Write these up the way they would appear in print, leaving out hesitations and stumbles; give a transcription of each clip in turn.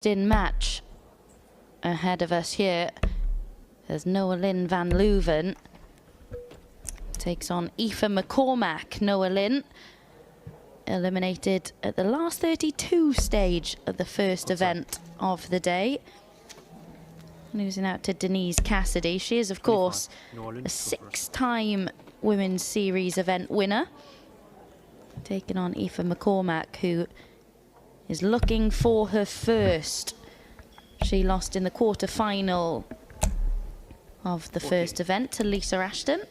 in match ahead of us here as Noah Lynn van Leuven takes on Aoife McCormack. Noah Lynn eliminated at the last 32 stage of the first event of the day, losing out to Denise Cassidy. She is, of course, a 6-time Women's Series event winner, taking on Aoife McCormack, who is looking for her first. She lost in the quarter-final of the first event to Lisa Ashton.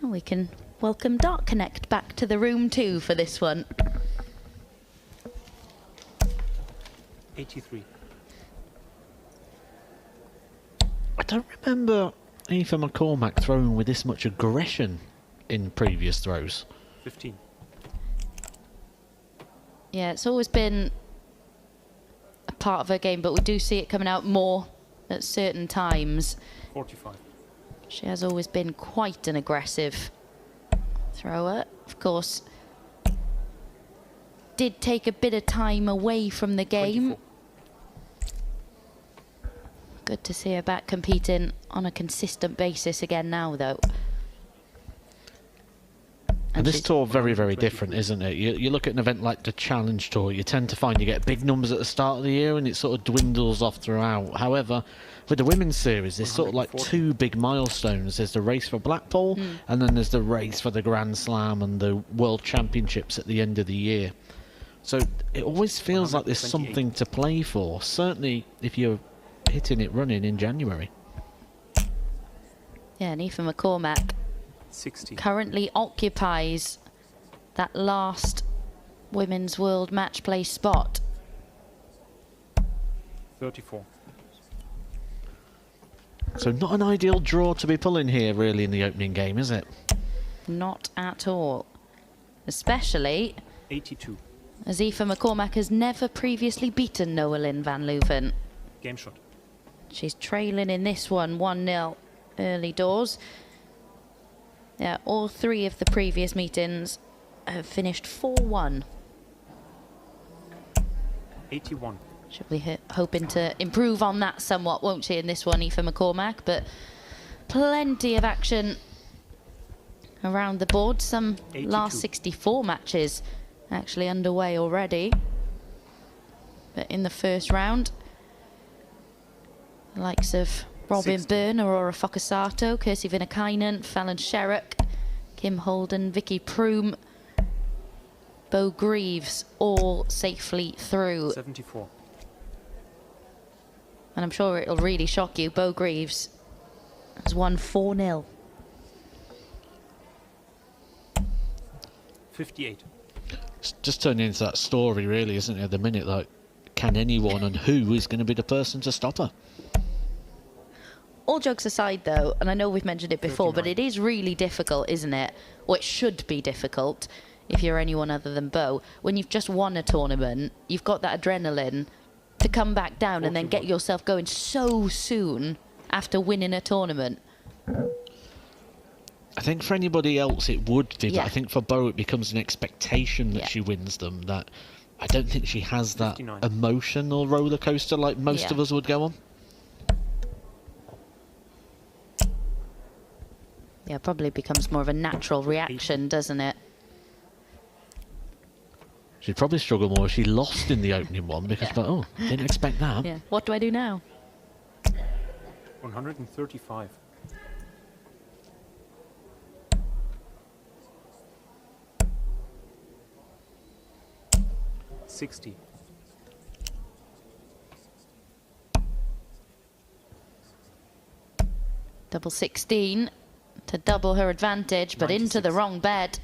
And we can welcome Dart Connect back to the room too for this one. 83. I don't remember Aoife McCormack throwing with this much aggression in previous throws. 15. Yeah, it's always been a part of her game, but we do see it coming out more at certain times. 45. She has always been quite an aggressive thrower. Of course, did take a bit of time away from the game. 24. Good to see her back competing on a consistent basis again now, though. And this tour very, very different, isn't it? You look at an event like the Challenge Tour, you tend to find you get big numbers at the start of the year and it sort of dwindles off throughout. However, with the Women's Series, there's sort of like 2 big milestones. There's the race for Blackpool, and then there's the race for the Grand Slam and the World Championships at the end of the year. So it always feels like there's something to play for, certainly if you're hitting it running in January. Yeah, and Aoife McCormack 60. currently occupies that last Women's World Match Play spot. 34. So not an ideal draw to be pulling here really in the opening game, is it? Not at all. Especially 82. as Aoife McCormack has never previously beaten Noah Lynn van Leuven. Game shot. She's trailing in this one 1-0 early doors. Yeah, all 3 of the previous meetings have finished 4-1. 81. She'll be hoping to improve on that somewhat, won't she, in this one, Aoife McCormack? But plenty of action around the board. Some 82. last 64 matches actually underway already. But in the first round, the likes of Robin 60. Byrne, Aurora Focasato, Kirsty Vinakainen, Fallon Sherrock, Kim Holden, Vicky Proom, Bo Greaves, all safely through. 74. And I'm sure it'll really shock you, Bo Greaves has won 4-0. 58. It's just turning into that story really, isn't it, at the minute? Like, can anyone and who is going to be the person to stop her? All jokes aside, though, and I know we've mentioned it before, 39. but it is really difficult, isn't it? Or it should be difficult if you're anyone other than Bo. When you've just won a tournament, you've got that adrenaline to come back down and then get yourself going so soon after winning a tournament. I think for anybody else it would be, Yeah. but I think for Bo it becomes an expectation that she wins them, that I don't think she has that 59. emotional roller coaster like most of us would go on. Yeah, probably becomes more of a natural reaction, doesn't it? She'd probably struggle more if she lost in the opening one because, but, oh, didn't expect that. Yeah. What do I do now? 135. 60. Double 16 to double her advantage, but into 96. the wrong bed.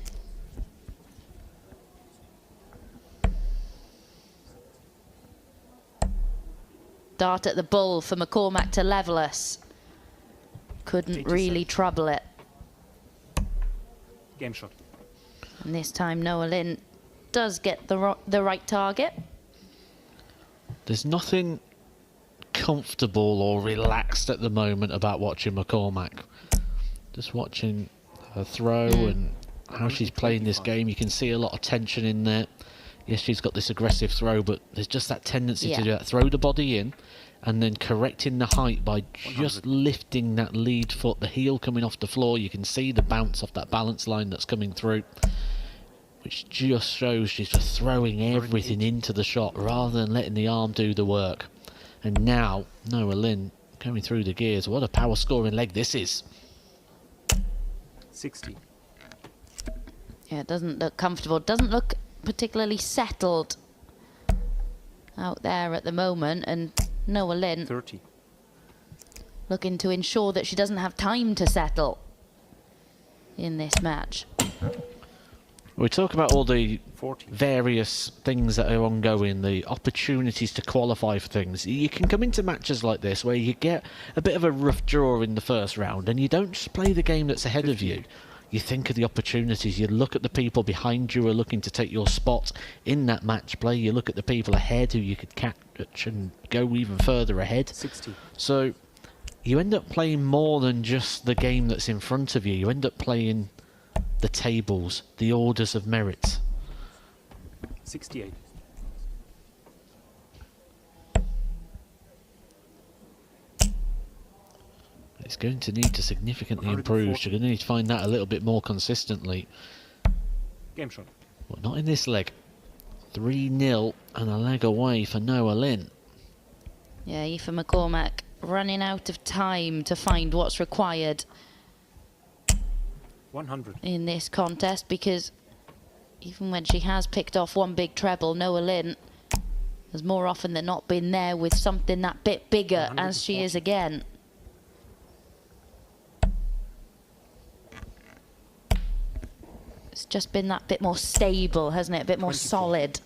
Dart at the bull for McCormack to level us. Couldn't 87. really trouble it. Game shot. And this time Noah Lynn does get the right target. There's nothing comfortable or relaxed at the moment about watching McCormack. Just watching her throw and how she's playing this game, you can see a lot of tension in there. Yes, she's got this aggressive throw, but there's just that tendency to do that. Throw the body in and then correcting the height by just lifting that lead foot, the heel coming off the floor. You can see the bounce off that balance line that's coming through, which just shows she's just throwing everything into the shot rather than letting the arm do the work. And now, Noah Lynn going through the gears. What a power scoring leg this is. 60. Yeah, it doesn't look comfortable. Doesn't look particularly settled out there at the moment. And Noah Lynn 30. looking to ensure that she doesn't have time to settle in this match. We talk about all the 40. various things that are ongoing, the opportunities to qualify for things. You can come into matches like this where you get a bit of a rough draw in the first round and you don't just play the game that's ahead of you. You think of the opportunities, you look at the people behind you who are looking to take your spot in that match play, you look at the people ahead who you could catch and go even further ahead. 60. So you end up playing more than just the game that's in front of you. You end up playing the tables, the orders of merit. 68. It's going to need to significantly improve. She's going to need to find that a little bit more consistently. Game shot. Well, not in this leg. 3-0 and a leg away for Noah Lynn. Yeah, Aoife McCormack running out of time to find what's required 100. in this contest, because even when she has picked off one big treble, Noah Lynn has more often than not been there with something that bit bigger, as she is again. It's just been that bit more stable, hasn't it? A bit more 24. solid.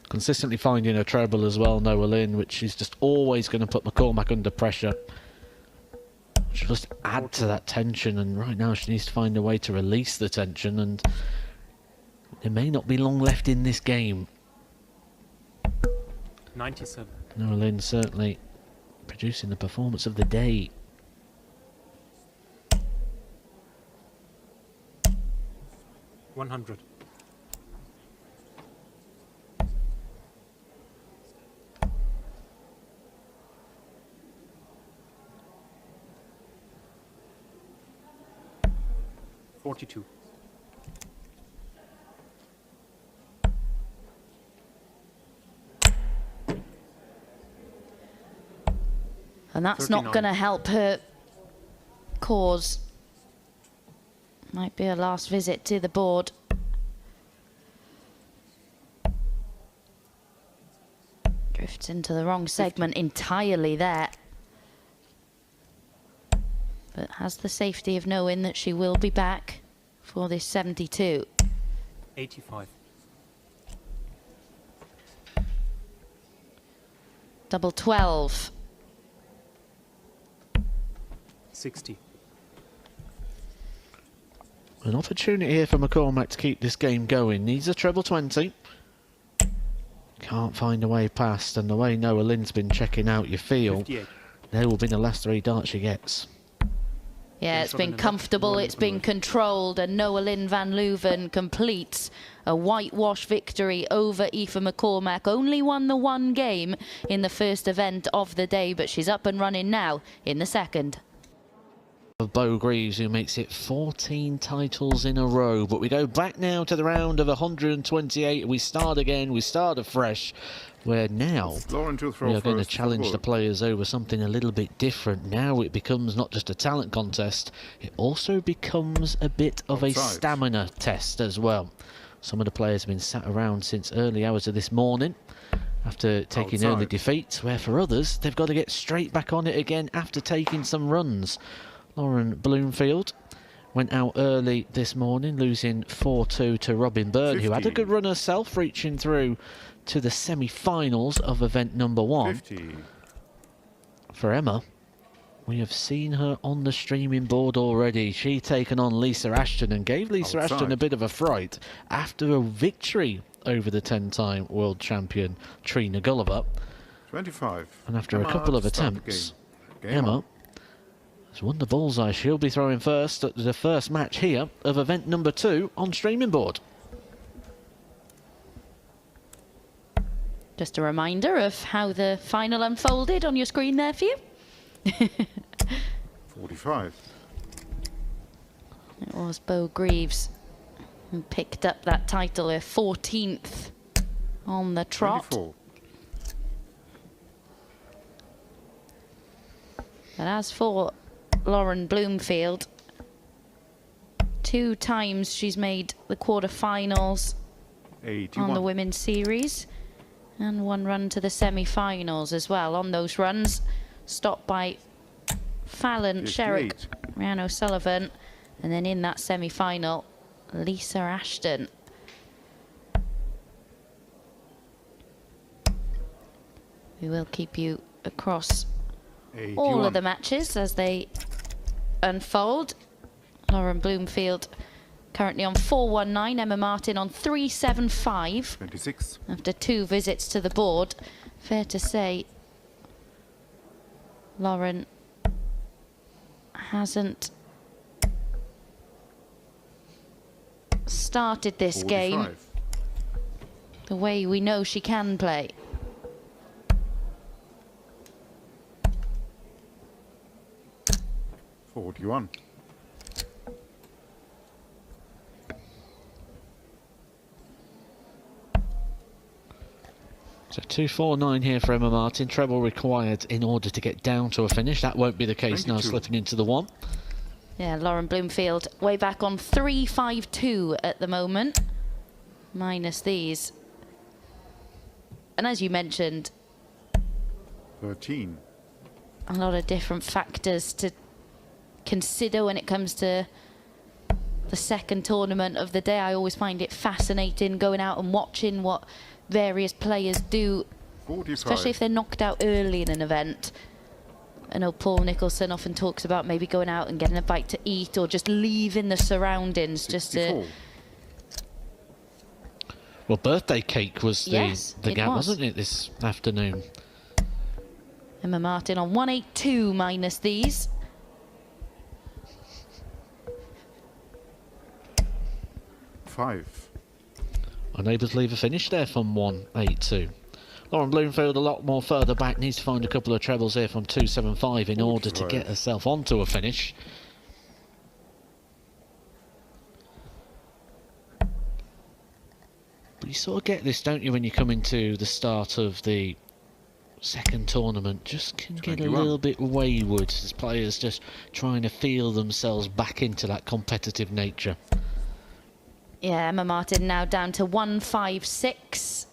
Consistently finding a treble as well, Noah Lynn, which is just always going to put McCormack under pressure. She'll just add to that tension, and right now she needs to find a way to release the tension, and there may not be long left in this game. 97. Noah Lynn certainly producing the performance of the day. $100. $42. And that's 39. not going to help her cause. Might be her last visit to the board. Drifts into the wrong segment entirely there. But has the safety of knowing that she will be back for this 72. 85. Double 12. 60. An opportunity here for McCormack to keep this game going. Needs a treble 20. Can't find a way past, and the way Noah Lynn's been checking out, you feel 58. there will be the last 3 darts she gets. Yeah, it's been comfortable, it's been controlled, and Noah Lynn van Leuven completes a whitewash victory over Aoife McCormack. Only won the 1 game in the first event of the day, but she's up and running now in the second. Of Beau Greaves, who makes it 14 titles in a row. But we go back now to the round of 128. We start again, we start afresh, where now we are going to challenge the players over something a little bit different. Now it becomes not just a talent contest, it also becomes a bit of a stamina test as well. Some of the players have been sat around since early hours of this morning after taking early defeats, where for others they've got to get straight back on it again after taking some runs. Lauren Bloomfield went out early this morning, losing 4-2 to Robin Byrne, who had a good run herself, reaching through to the semi-finals of event number 1. 50. For Emma, we have seen her on the streaming board already. She taken on Lisa Ashton and gave Lisa Outside. Ashton a bit of a fright after a victory over the 10-time world champion Trina Gulliver. 25. And after Emma a couple of to start the attempts, game. Game Emma on. has won the bullseye. She'll be throwing first at the first match here of event number 2 on streaming board. Just a reminder of how the final unfolded on your screen there for you. 45. It was Bo Greaves who picked up that title, her 14th on the trot. 24. But as for Lauren Bloomfield, 2 times she's made the quarterfinals 81. on the women's series, and 1 run to the semi-finals as well. On those runs, stopped by Fallon, 58. Sherrick, Rhiannon O'Sullivan, and then in that semi-final, Lisa Ashton. We will keep you across 81. all of the matches as they unfold. Lauren Bloomfield currently on 419, Emma Martin on 375 26. after 2 visits to the board. Fair to say, Lauren hasn't started this 45. game the way we know she can play. $41. So 249 here for Emma Martin. Treble required in order to get down to a finish. That won't be the case now, 22. slipping into the 1. Yeah, Lauren Bloomfield way back on 352 at the moment, minus these. And as you mentioned, 13. a lot of different factors to consider when it comes to the second tournament of the day. I always find it fascinating going out and watching what various players do, 45. especially if they're knocked out early in an event. I know Paul Nicholson often talks about maybe going out and getting a bite to eat or just leaving the surroundings just to... 64. Well, birthday cake was Yes, the it gap, was. wasn't it, this afternoon? Emma Martin on 182 minus these. Five. Unable to leave a finish there from 182. Lauren Bloomfield a lot more further back, needs to find a couple of trebles here from 275 in order to 45. get herself onto a finish. But you sort of get this, don't you, when you come into the start of the second tournament, just can get a 21. little bit wayward as players just trying to feel themselves back into that competitive nature. Yeah, Emma Martin now down to 156.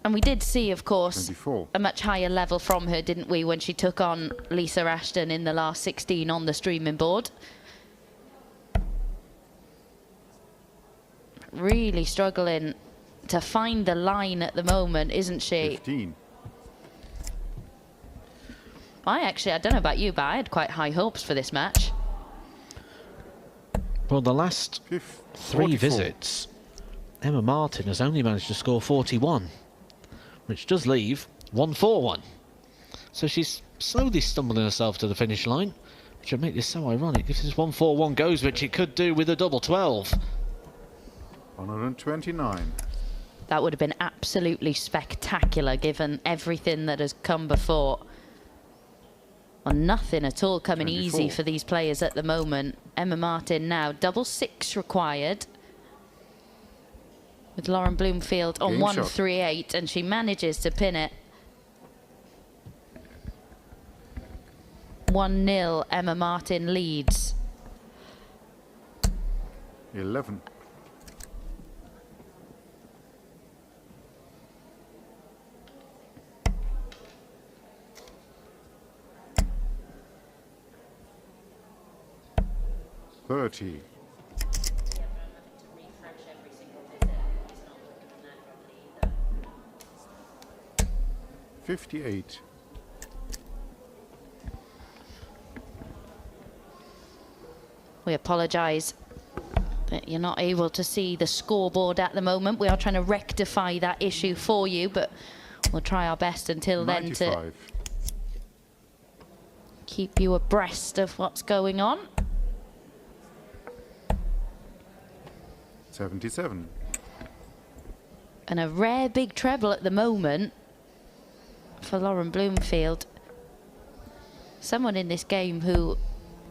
And we did see, of course, 24. a much higher level from her, didn't we, when she took on Lisa Ashton in the last 16 on the streaming board. Really struggling to find the line at the moment, isn't she? 15. I don't know about you, but I had quite high hopes for this match. Well, the last 3 44. visits, Emma Martin has only managed to score 41, which does leave 141. So she's slowly stumbling herself to the finish line, which would make this so ironic. If this 141 goes, which it could do with a double 12. 129. That would have been absolutely spectacular given everything that has come before. Well, nothing at all coming 24. easy for these players at the moment. Emma Martin now double 6 required. With Lauren Bloomfield on Game shot. 138, and she manages to pin it. 1-0, Emma Martin leads. 11. 58. We apologise that you're not able to see the scoreboard at the moment. We are trying to rectify that issue for you, but we'll try our best until then to 95. keep you abreast of what's going on. 77. And a rare big treble at the moment for Lauren Bloomfield. Someone in this game who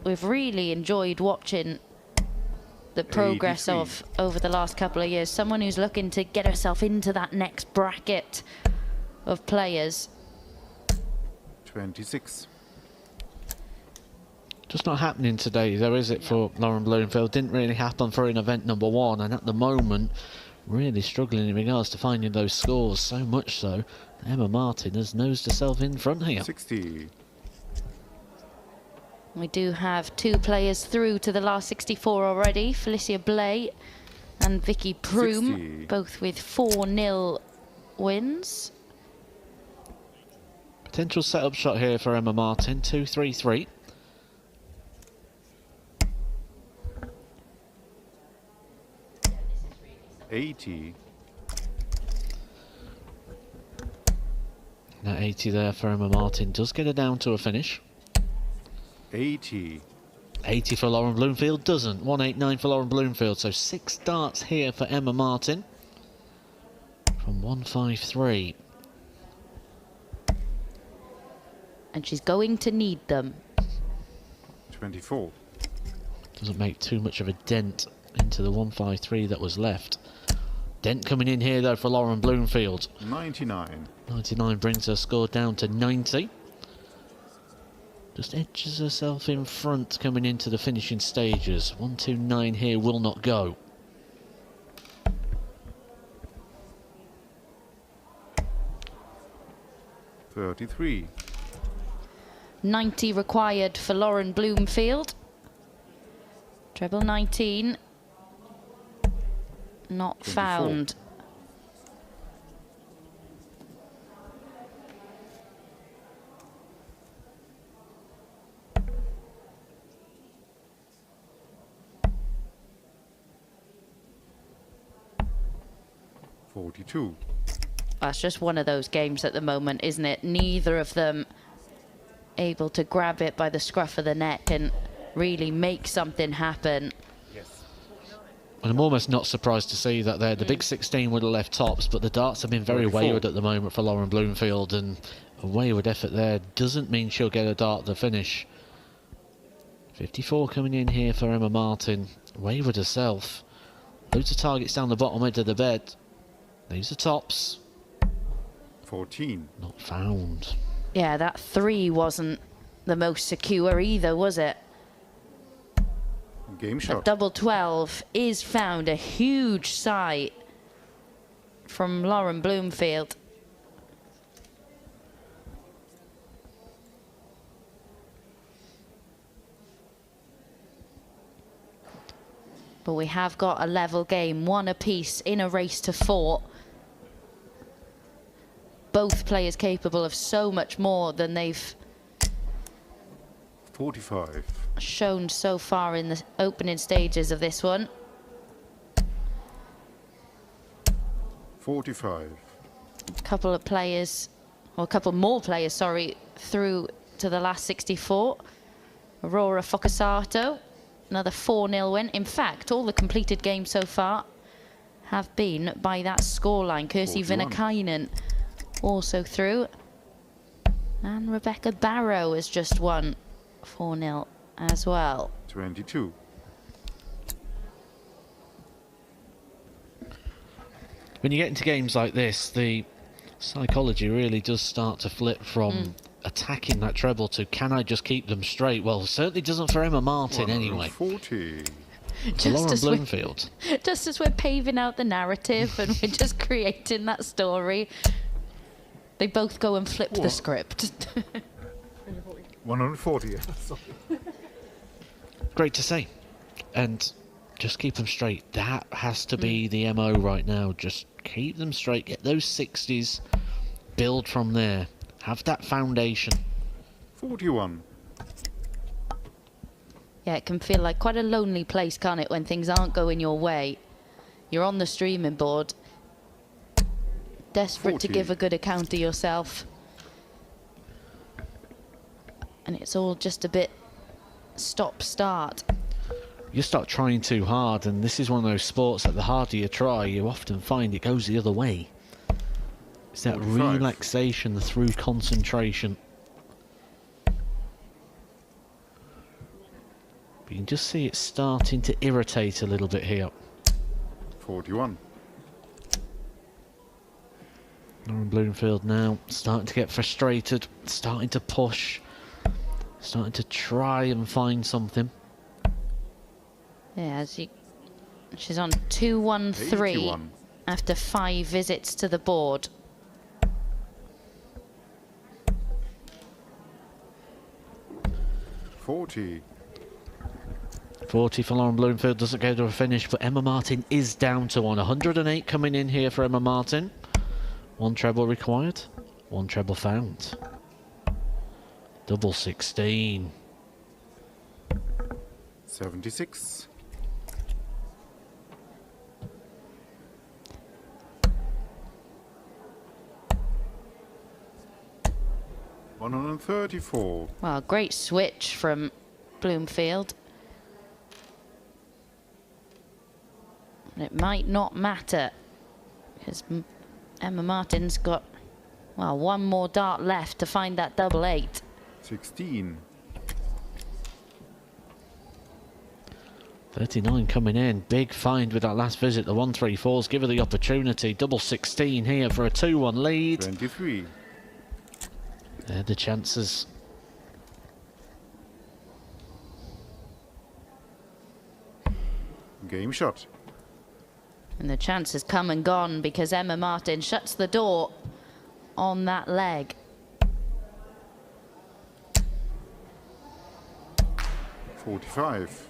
we've really enjoyed watching the progress 83. of over the last couple of years. Someone who's looking to get herself into that next bracket of players. 26. Just not happening today, though, is it, for Lauren Bloomfield? Didn't really happen for in event number 1, and at the moment, really struggling in regards to finding those scores. So much so, Emma Martin has nosed herself in front here. 60. We do have 2 players through to the last 64 already. Felicia Blay and Vicky Proom, 60. both with 4-0 wins. Potential setup shot here for Emma Martin, 2-3-3. That 80 there for Emma Martin does get her down to a finish. 80. 80 for Lauren Bloomfield doesn't. 189 for Lauren Bloomfield. So 6 darts here for Emma Martin from 153. And she's going to need them. 24. Doesn't make too much of a dent into the 153 that was left. Dent coming in here though for Lauren Bloomfield. 99. 99 brings her score down to 90. Just edges herself in front coming into the finishing stages. 129 here will not go. $33. 90 required for Lauren Bloomfield. Treble 19. Not 24. found. $42. That's just one of those games at the moment, isn't it? Neither of them able to grab it by the scruff of the neck and really make something happen. And I'm almost not surprised to see that there. The big 16 would have left tops, but the darts have been very 24. wayward at the moment for Lauren Bloomfield, and a wayward effort there doesn't mean she'll get a dart at the finish. 54 coming in here for Emma Martin. Wayward herself. Loads of targets down the bottom edge of the bed. These are tops. 14. Not found. Yeah, that 3 wasn't the most secure either, was it? Game A shot. double 12 is found. A huge sight from Lauren Bloomfield. But we have got a level game, 1 apiece in a race to 4. Both players capable of so much more than they've 45. shown so far in the opening stages of this one. 45. A couple of players, or a couple more players, sorry, through to the last 64. Aurora Focasato, another 4-0 win. In fact, all the completed games so far have been by that scoreline. Kirsty 41. Vinnakainen also through. And Rebecca Barrow has just won 4-0 as well. 22. When you get into games like this, the psychology really does start to flip from attacking that treble to, can I just keep them straight? Well, it certainly doesn't for Emma Martin anyway. 40. For Lauren as Bloomfield. just as we're paving out the narrative and we're just creating that story, they both go and flip the script. 140. Great to see. And just keep them straight. That has to be the MO right now. Just keep them straight. Get those 60s. Build from there. Have that foundation. 41. Yeah, it can feel like quite a lonely place, can't it, when things aren't going your way. You're on the streaming board, desperate to 40. give a good account of yourself. And it's all just a bit stop-start. You start trying too hard, and this is one of those sports that the harder you try, you often find it goes the other way. It's that 45. relaxation through concentration. But you can just see it starting to irritate a little bit here. 41. Lauren Bloomfield now starting to get frustrated, starting to push, starting to try and find something. Yeah, she's on 2-1-3 81. after 5 visits to the board. $40. 40 for Lauren Bloomfield, doesn't go to a finish, but Emma Martin is down to 108 coming in here for Emma Martin. 1 treble required, 1 treble found. Double 16. 76. 134. Well, great switch from Bloomfield. And it might not matter, because Emma Martin's got, well, 1 more dart left to find that double 8. 16. 39 coming in, big find with that last visit. The 134s give her the opportunity. Double 16 here for a 2-1 lead. 23. They're the chances. Game shot. And the chance has come and gone because Emma Martin shuts the door on that leg. 45.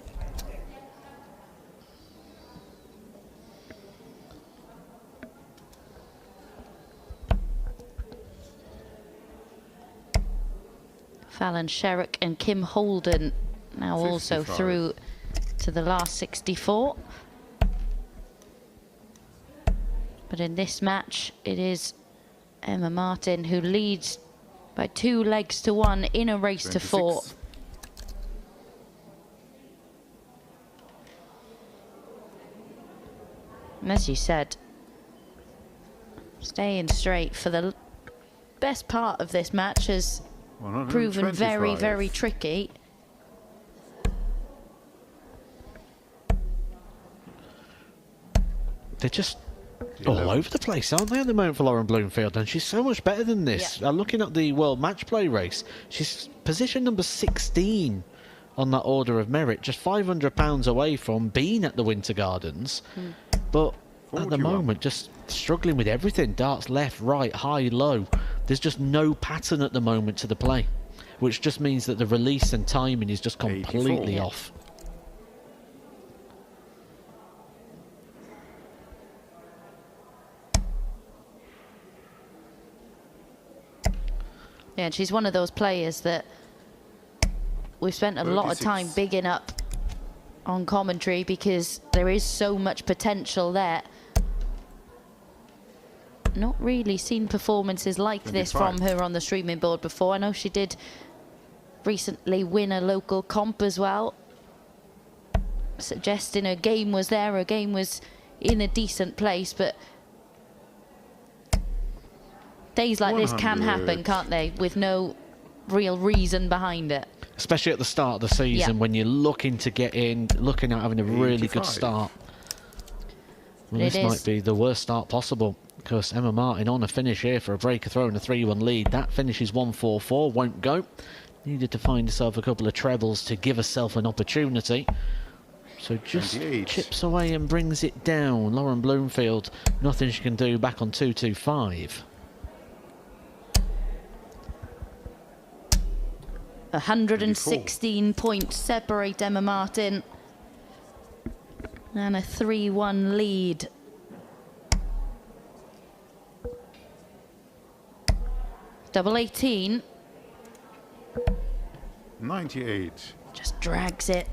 Fallon Sherrick and Kim Holden now also 55. through to the last 64. But in this match, it is Emma Martin who leads by 2 legs to 1 in a race to 4. 26. And as you said, staying straight for the best part of this match has proven very, 125. very tricky. They're just all 11. over the place, aren't they, at the moment for Lauren Bloomfield? And she's so much better than this. Yeah. Looking at the World Match Play race, she's position number 16 on that order of merit, just £500 away from being at the Winter Gardens. But at the 41. moment, just struggling with everything. Darts left, right, high, low. There's just no pattern at the moment to the play, which just means that the release and timing is just completely 84. off. Yeah, and she's one of those players that we've spent a lot of 36. time bigging up on commentary because there is so much potential there. Not really seen performances like this 25. from her on the streaming board before. I know she did recently win a local comp as well, suggesting her game was there, her game was in a decent place, but days like this can 100. happen, can't they, with no real reason behind it. Especially at the start of the season, Yeah. when you're looking to get in, looking at having a really good 85. start. Well, It this is. might be the worst start possible, because Emma Martin on a finish here for a breaker throw and a 3-1 lead. That finishes 1-4-4, won't go. Needed to find herself a couple of trebles to give herself an opportunity. So just 28. chips away and brings it down. Lauren Bloomfield, nothing she can do, back on 2-2-5. 116 points separate Emma Martin and a 3-1 lead. Double 18. 98. Just drags it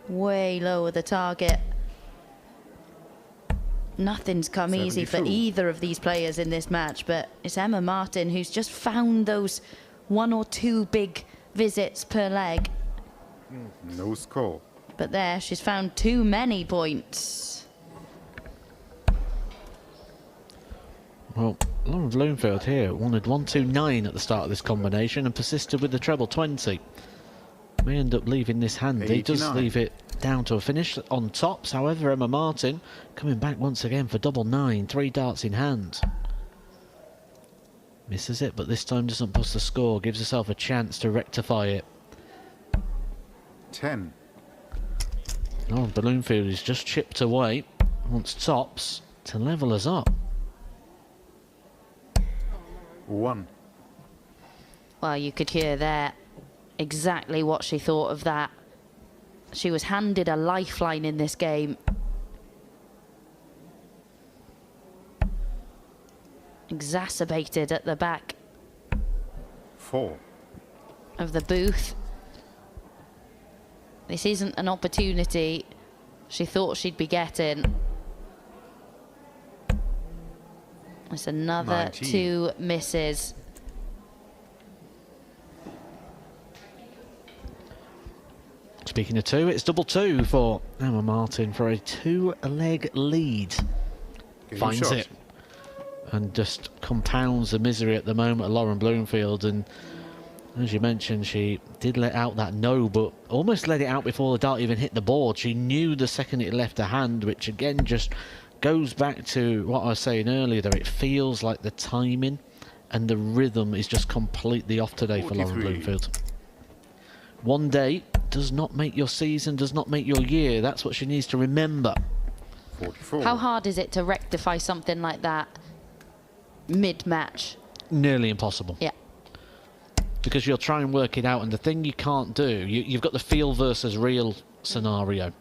way lower the target. Nothing's come easy for 72. either of these players in this match, but it's Emma Martin who's just found those 1 or 2 big visits per leg. No score. But there, she's found too many points. Well, Lauren Bloomfield here wanted 129 at the start of this combination and persisted with the treble 20. May end up leaving this handy. 89. Does leave it down to a finish on tops. However, Emma Martin coming back once again for double 9, 3 darts in hand. Misses it, but this time doesn't bust the score. Gives herself a chance to rectify it. 10. Lauren Bloomfield is just chipped away. Wants tops to level us up. 1. Well, you could hear there exactly what she thought of that. She was handed a lifeline in this game. Exacerbated at the back 4. of the booth. This isn't an opportunity she thought she'd be getting. It's another 19. 2 misses. Speaking of 2, it's double 2 for Emma Martin for a 2-leg lead. Game Finds shot. it and just compounds the misery at the moment of Lauren Bloomfield. And as you mentioned, she did let out that no, but almost let it out before the dart even hit the board. She knew the second it left her hand, which again just goes back to what I was saying earlier, that it feels like the timing and the rhythm is just completely off today for Lauren 43. Bloomfield. One day does not make your season, does not make your year. That's what she needs to remember. 44. How hard is it to rectify something like that mid-match? Nearly impossible. Yeah. Because you'll try and work it out, and the thing you can't do, you've got the feel versus real scenario,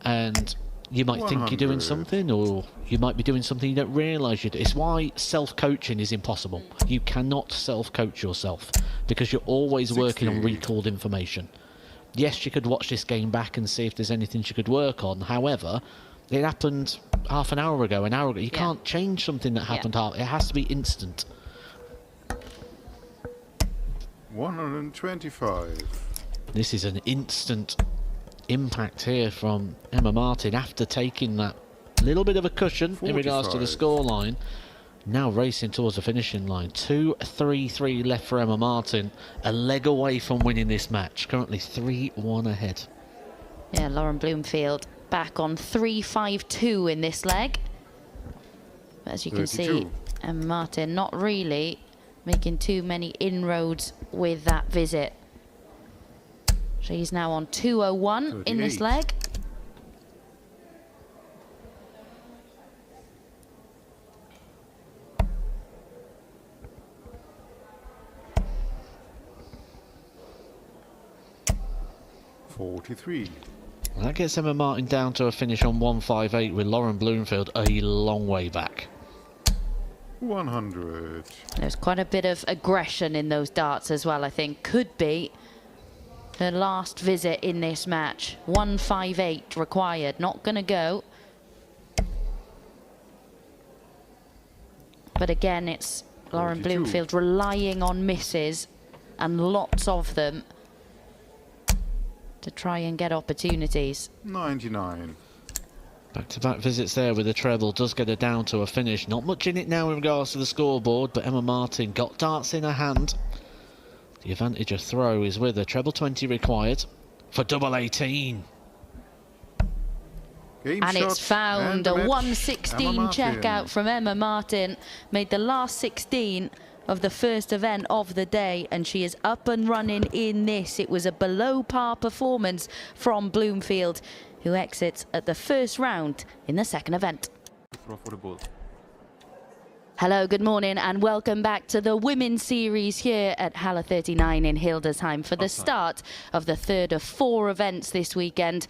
and you might think you're doing 100. something, or you might be doing something you don't realise you do. It's why self-coaching is impossible. You cannot self-coach yourself, because you're always working on 60. recalled information. Yes, you could watch this game back and see if there's anything you could work on. However, it happened half an hour ago, an hour ago. You can't change something that happened it has to be instant. 125. This is an instant impact here from Emma Martin after taking that little bit of a cushion in regards to the 45. scoreline. Now racing towards the finishing line. 2-3-3 left for Emma Martin. A leg away from winning this match. Currently 3-1 ahead. Yeah, Lauren Bloomfield back on 3-5-2 in this leg. But as you can see, 32. Emma Martin not really making too many inroads with that visit. She's now on 201 in this 38. leg. $43. Well, that gets Emma Martin down to a finish on 158 with Lauren Bloomfield a long way back. 100. There's quite a bit of aggression in those darts as well, I think. Could be her last visit in this match. 158 required, not going to go. But again, it's Lauren 42. Bloomfield relying on misses, and lots of them, to try and get opportunities. 99. Back-to-back visits there with the treble does get her down to a finish. Not much in it now in regards to the scoreboard, but Emma Martin got darts in her hand. The advantage of throw is with her. Treble 20 required for double 18. Game And shot it's found and a match. 116 Emma Martin. checkout from Emma Martin. Made the last 16 of the first event of the day, and she is up and running in this. It was a below par performance from Bloomfield, who exits at the first round in the second event. Throw for the ball. Hello, good morning, and welcome back to the Women's Series here at Halle 39 in Hildesheim for the start of the third of 4 events this weekend.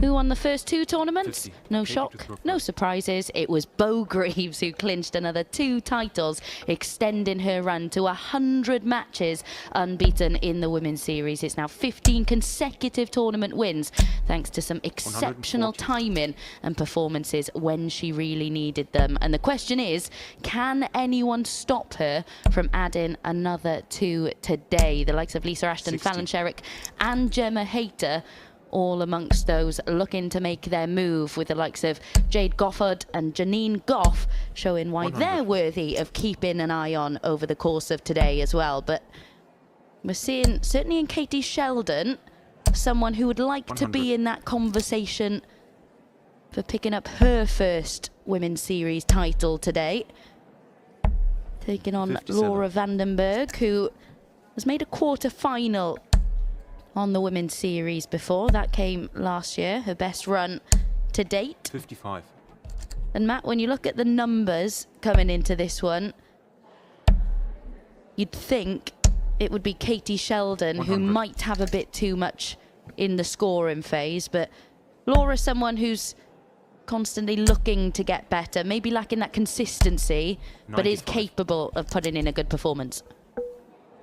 Who won the first 2 tournaments? 50. No Take it to shock, Brooklyn. no surprises. It was Bo Greaves who clinched another 2 titles, extending her run to 100 matches unbeaten in the Women's Series. It's now 15 consecutive tournament wins, thanks to some exceptional 140. timing and performances when she really needed them. And the question is, can anyone stop her from adding another 2 today? The likes of Lisa Ashton, 60. Fallon Sherrick and Gemma Hayter, all amongst those looking to make their move, with the likes of Jade Goffard and Janine Goff showing why 100. they're worthy of keeping an eye on over the course of today as well. But we're seeing, certainly in Katie Sheldon, someone who would like to 100. be in that conversation for picking up her first Women's Series title today. Taking on 57. Laura Vandenberg, who has made a quarter-final on the Women's Series before. That came last year, her best run to date. 55. And Matt, when you look at the numbers coming into this one, you'd think it would be Katie Sheldon 100. who might have a bit too much in the scoring phase, but Laura's someone who's constantly looking to get better, maybe lacking that consistency, but is 95. capable of putting in a good performance.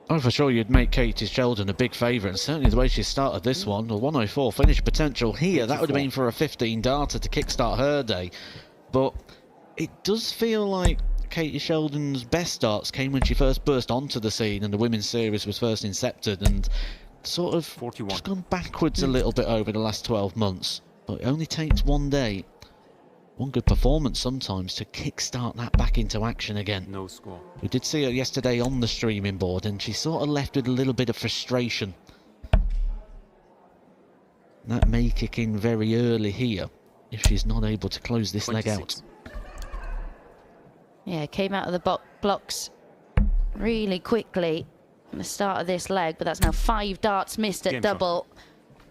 Oh, for sure, you'd make Katie Sheldon a big favourite, and certainly the way she started this one, the 104 finish potential here, that would have been for a 15 darter to kickstart her day. But it does feel like Katie Sheldon's best starts came when she first burst onto the scene and the Women's Series was first incepted, and sort of 41. just gone backwards a little bit over the last 12 months. But it only takes one day, one good performance sometimes, to kickstart that back into action again. No score. We did see her yesterday on the streaming board, and she sort of left with a little bit of frustration. That may kick in very early here if she's not able to close this leg out. 26. Yeah, came out of the blocks really quickly at the start of this leg, but that's now 5 darts missed at Game shot. double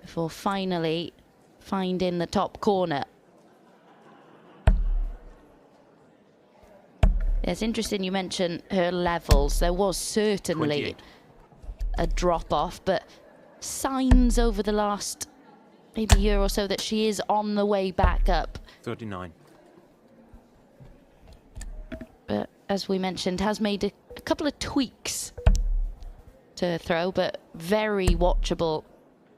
before finally finding the top corner. Yeah, it's interesting you mentioned her levels. There was certainly 28. a drop-off, but signs over the last maybe year or so that she is on the way back up. 39. But as we mentioned, has made a couple of tweaks to her throw, but very watchable.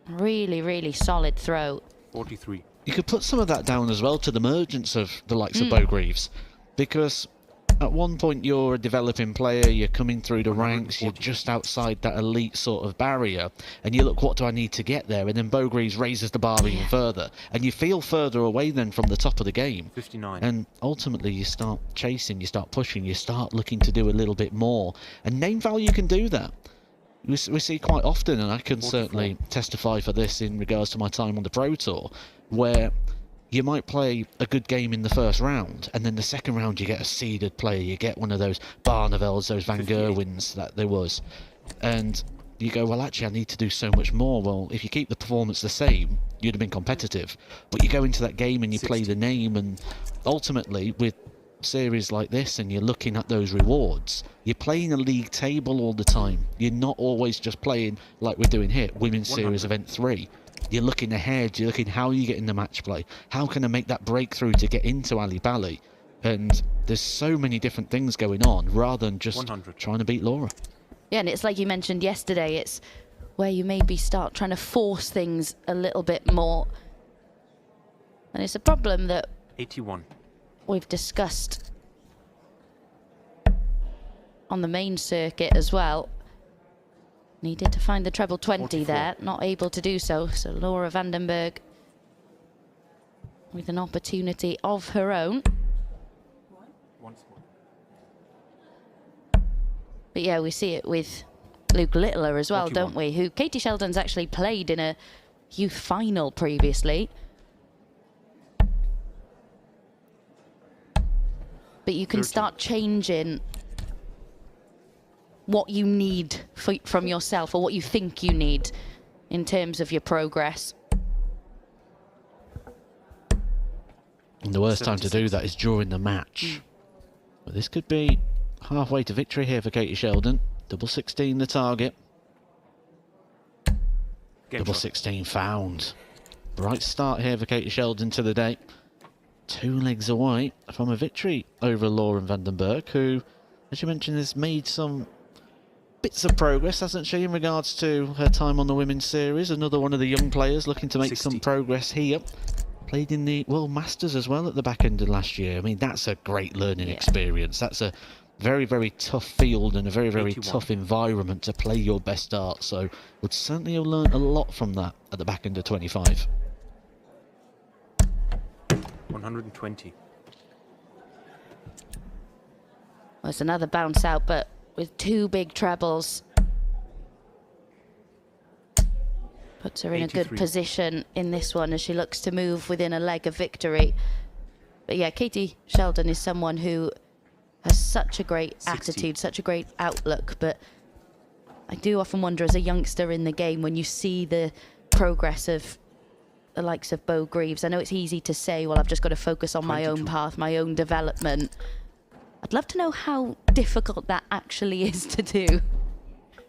Really, really solid throw. 43. You could put some of that down as well to the emergence of the likes of Bo Greaves, because at one point you're a developing player, you're coming through the ranks, you're just outside that elite sort of barrier, and you look, what do I need to get there? And then Bo Greaves raises the bar even further, and you feel further away then from the top of the game. 59. And ultimately you start chasing, you start pushing, you start looking to do a little bit more. And name value can do that. We see quite often, and I can 44. certainly testify for this in regards to my time on the Pro Tour, where you might play a good game in the first round, and then the second round you get a seeded player, you get one of those Barnevels, those Van 58. Gerwens that there was, and you go, well, actually I need to do so much more. Well, if you keep the performance the same, you'd have been competitive, but you go into that game and you 60. play the name, and ultimately with series like this and you're looking at those rewards, you're playing a league table all the time. You're not always just playing like we're doing here, Women's 100. Series Event 3. You're looking ahead, you're looking how you get in the match play, how can I make that breakthrough to get into Ali Bali, and there's so many different things going on rather than just 100. trying to beat Laura. Yeah, and it's like you mentioned yesterday, it's where you maybe start trying to force things a little bit more. And it's a problem that 81. we've discussed on the main circuit as well. Needed to find the treble 20 44. there, not able to do so. So Laura Vandenberg with an opportunity of her own. Once more. But yeah, we see it with Luke Littler as well, 41. don't we? Who Katie Sheldon's actually played in a youth final previously. But you can 13. start changing what you need from yourself, or what you think you need in terms of your progress. And the worst time to do that is during the match. But this could be halfway to victory here for Katie Sheldon. Double 16 the target. Game Double shot. 16 found. Right start here for Katie Sheldon to the day. 2 legs away from a victory over Lauren Vandenberg, who, as you mentioned, has made some bits of progress, hasn't she, in regards to her time on the Women's Series. Another one of the young players looking to make 60. some progress here. Played in the World Masters as well at the back end of last year. I mean, that's a great learning experience. That's a very, very tough field and a very, very 81. tough environment to play your best art. So would certainly have learned a lot from that at the back end of 25. 120. Well, it's another bounce out, but with 2 big trebles. Puts her in a good 83. position in this one as she looks to move within a leg of victory. But yeah, Katie Sheldon is someone who has such a great 60. attitude, such a great outlook. But I do often wonder as a youngster in the game, when you see the progress of the likes of Bo Greaves, I know it's easy to say, well, I've just got to focus on my own 22. path, my own development. I'd love to know how difficult that actually is to do.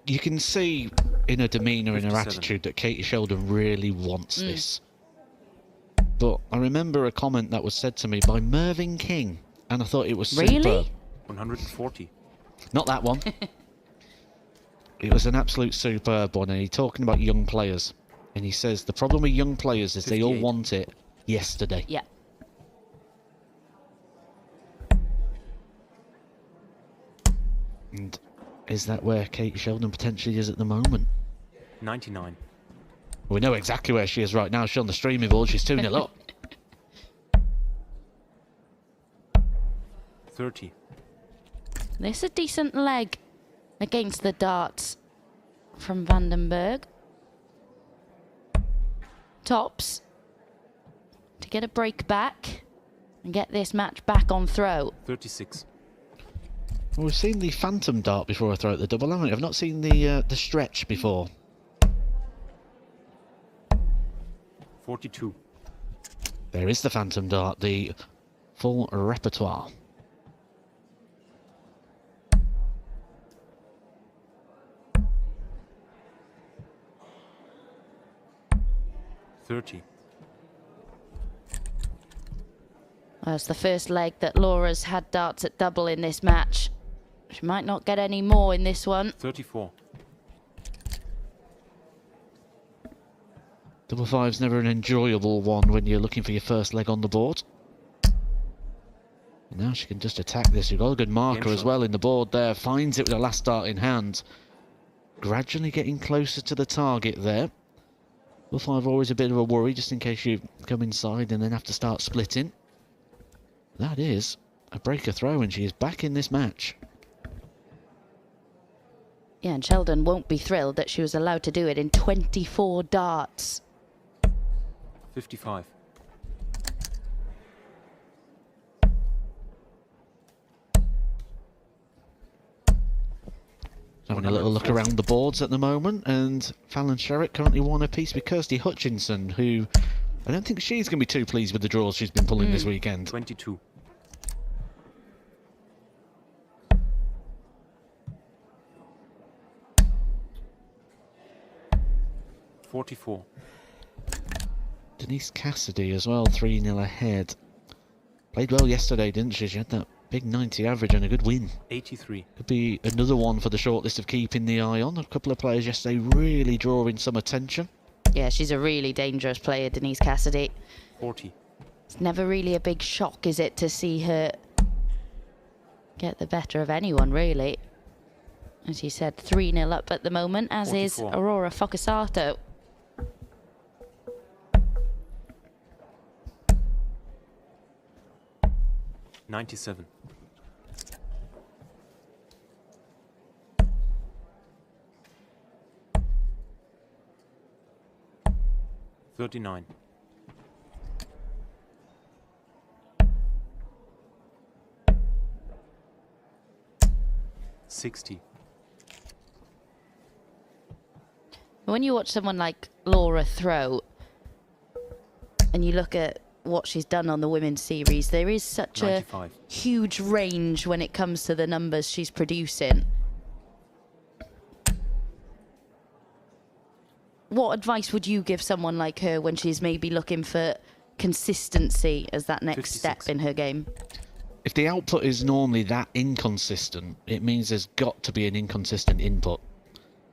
You can see in her demeanour, in her 57. attitude, that Katie Sheldon really wants this. But I remember a comment that was said to me by Mervyn King, and I thought it was Really? superb. 140. Not that one. It was an absolute superb one, and he's talking about young players. And he says the problem with young players is they all 58. want it yesterday. Yeah. And is that where Katie Sheldon potentially is at the moment? 99. We know exactly where she is right now. She's on the streaming board. She's 2-0 up. 30. This is a decent leg against the darts from Vandenberg. Tops to get a break back and get this match back on throw. 36. Well, we've seen the phantom dart before I throw at the double, haven't we? I've not seen the stretch before. 42. There is the phantom dart, the full repertoire. Well, it's the first leg that Laura's had darts at double in this match. She might not get any more in this one. 34. Double five's never an enjoyable one when you're looking for your first leg on the board. And now she can just attack this. You've got a good marker Game as shot. well in the board there. Finds it with the last dart in hand. Gradually getting closer to the target there. Double five always a bit of a worry just in case you come inside and then have to start splitting. That is a breaker throw, and she is back in this match. Yeah, and Sheldon won't be thrilled that she was allowed to do it in 24 darts. 55. Having a little look around the boards at the moment, and Fallon Sherritt currently won a piece with Kirsty Hutchinson, who I don't think she's going to be too pleased with the draws she's been pulling this weekend. 22. $44. Denise Cassidy as well, 3-0 ahead. Played well yesterday, didn't she? She had that big 90 average and a good win. 83. Could be another one for the shortlist of keeping the eye on. A couple of players yesterday really drawing some attention. Yeah, she's a really dangerous player, Denise Cassidy. 40. It's never really a big shock, is it, to see her get the better of anyone, really. As you said, 3-0 up at the moment, as is 44. Aurora Focasato. $97. $39. $60. When you watch someone like Laura throw, and you look at what she's done on the women's series, there is such 95. a huge range when it comes to the numbers she's producing. what advice would you give someone like her when she's maybe looking for consistency as that next 56. step in her game? If the output is normally that inconsistent, it means there's got to be an inconsistent input.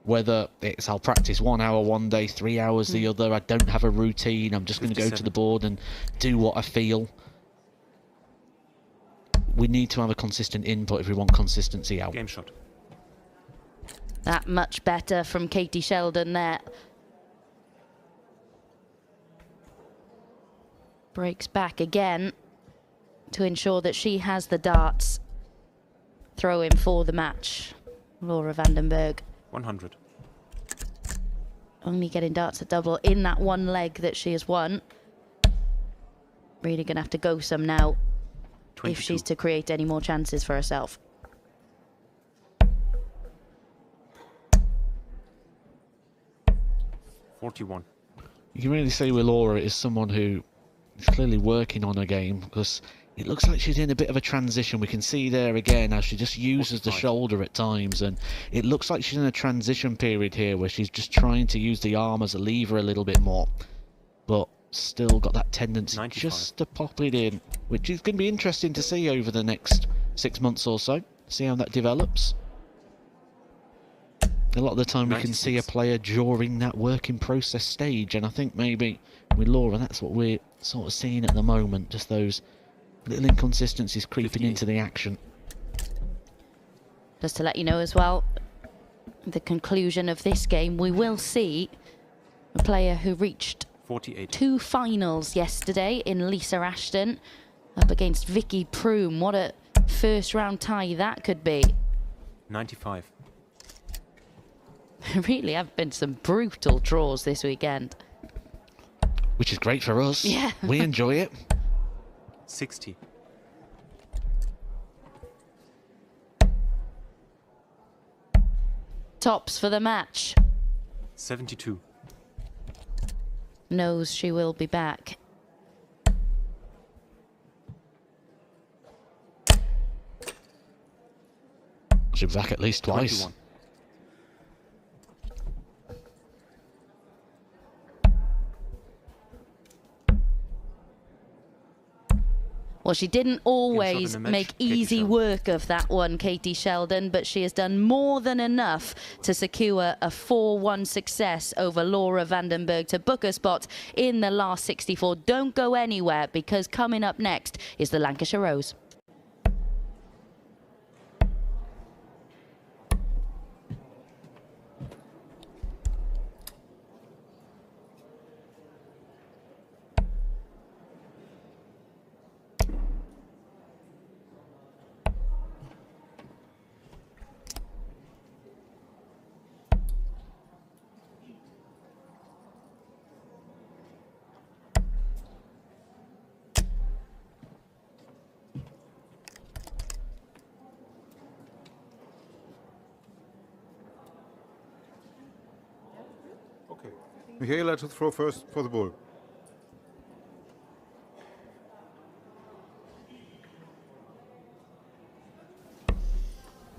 Whether it's I'll practice 1 hour one day, 3 hours the other, I don't have a routine, I'm just going to go to 57. the board and do what I feel. We need to have a consistent input if we want consistency out. Game shot. That much better from Katie Sheldon there. Breaks back again to ensure that she has the darts throw-in for the match. Laura Vandenberg 100. only getting darts at double in that one leg that she has won. Really going to have to go some now 22. if she's to create any more chances for herself. $41. You can really see with Laura is someone who is clearly working on her game, because it looks like she's in a bit of a transition. We can see there again how she just uses the 45. shoulder at times, and it looks like she's in a transition period here where she's just trying to use the arm as a lever a little bit more, but still got that tendency 95. just to pop it in, which is going to be interesting to see over the next 6 months or so, see how that develops. A lot of the time we can see a 96. player during that work in process stage, and I think maybe with Laura that's what we're sort of seeing at the moment, just those little inconsistencies creeping 58. into the action. Just to let you know as well, the conclusion of this game, we will see a player who reached 48. 2 finals yesterday in Lisa Ashton up against Vicky Proom. What a first round tie that could be. 95. There really have been some brutal draws this weekend. Which is great for us. Yeah. We enjoy it. 60. Tops for the match. 72. Knows she will be back. She'll be back at least twice. 21. Well, she didn't always in the match, make Katie easy Sheldon. work of that one, Katie Sheldon, but she has done more than enough to secure a 4-1 success over Laura Vandenberg to book a spot in the last 64. Don't go anywhere, because coming up next is the Lancashire Rose. Okay. Michaela to throw first for the bull.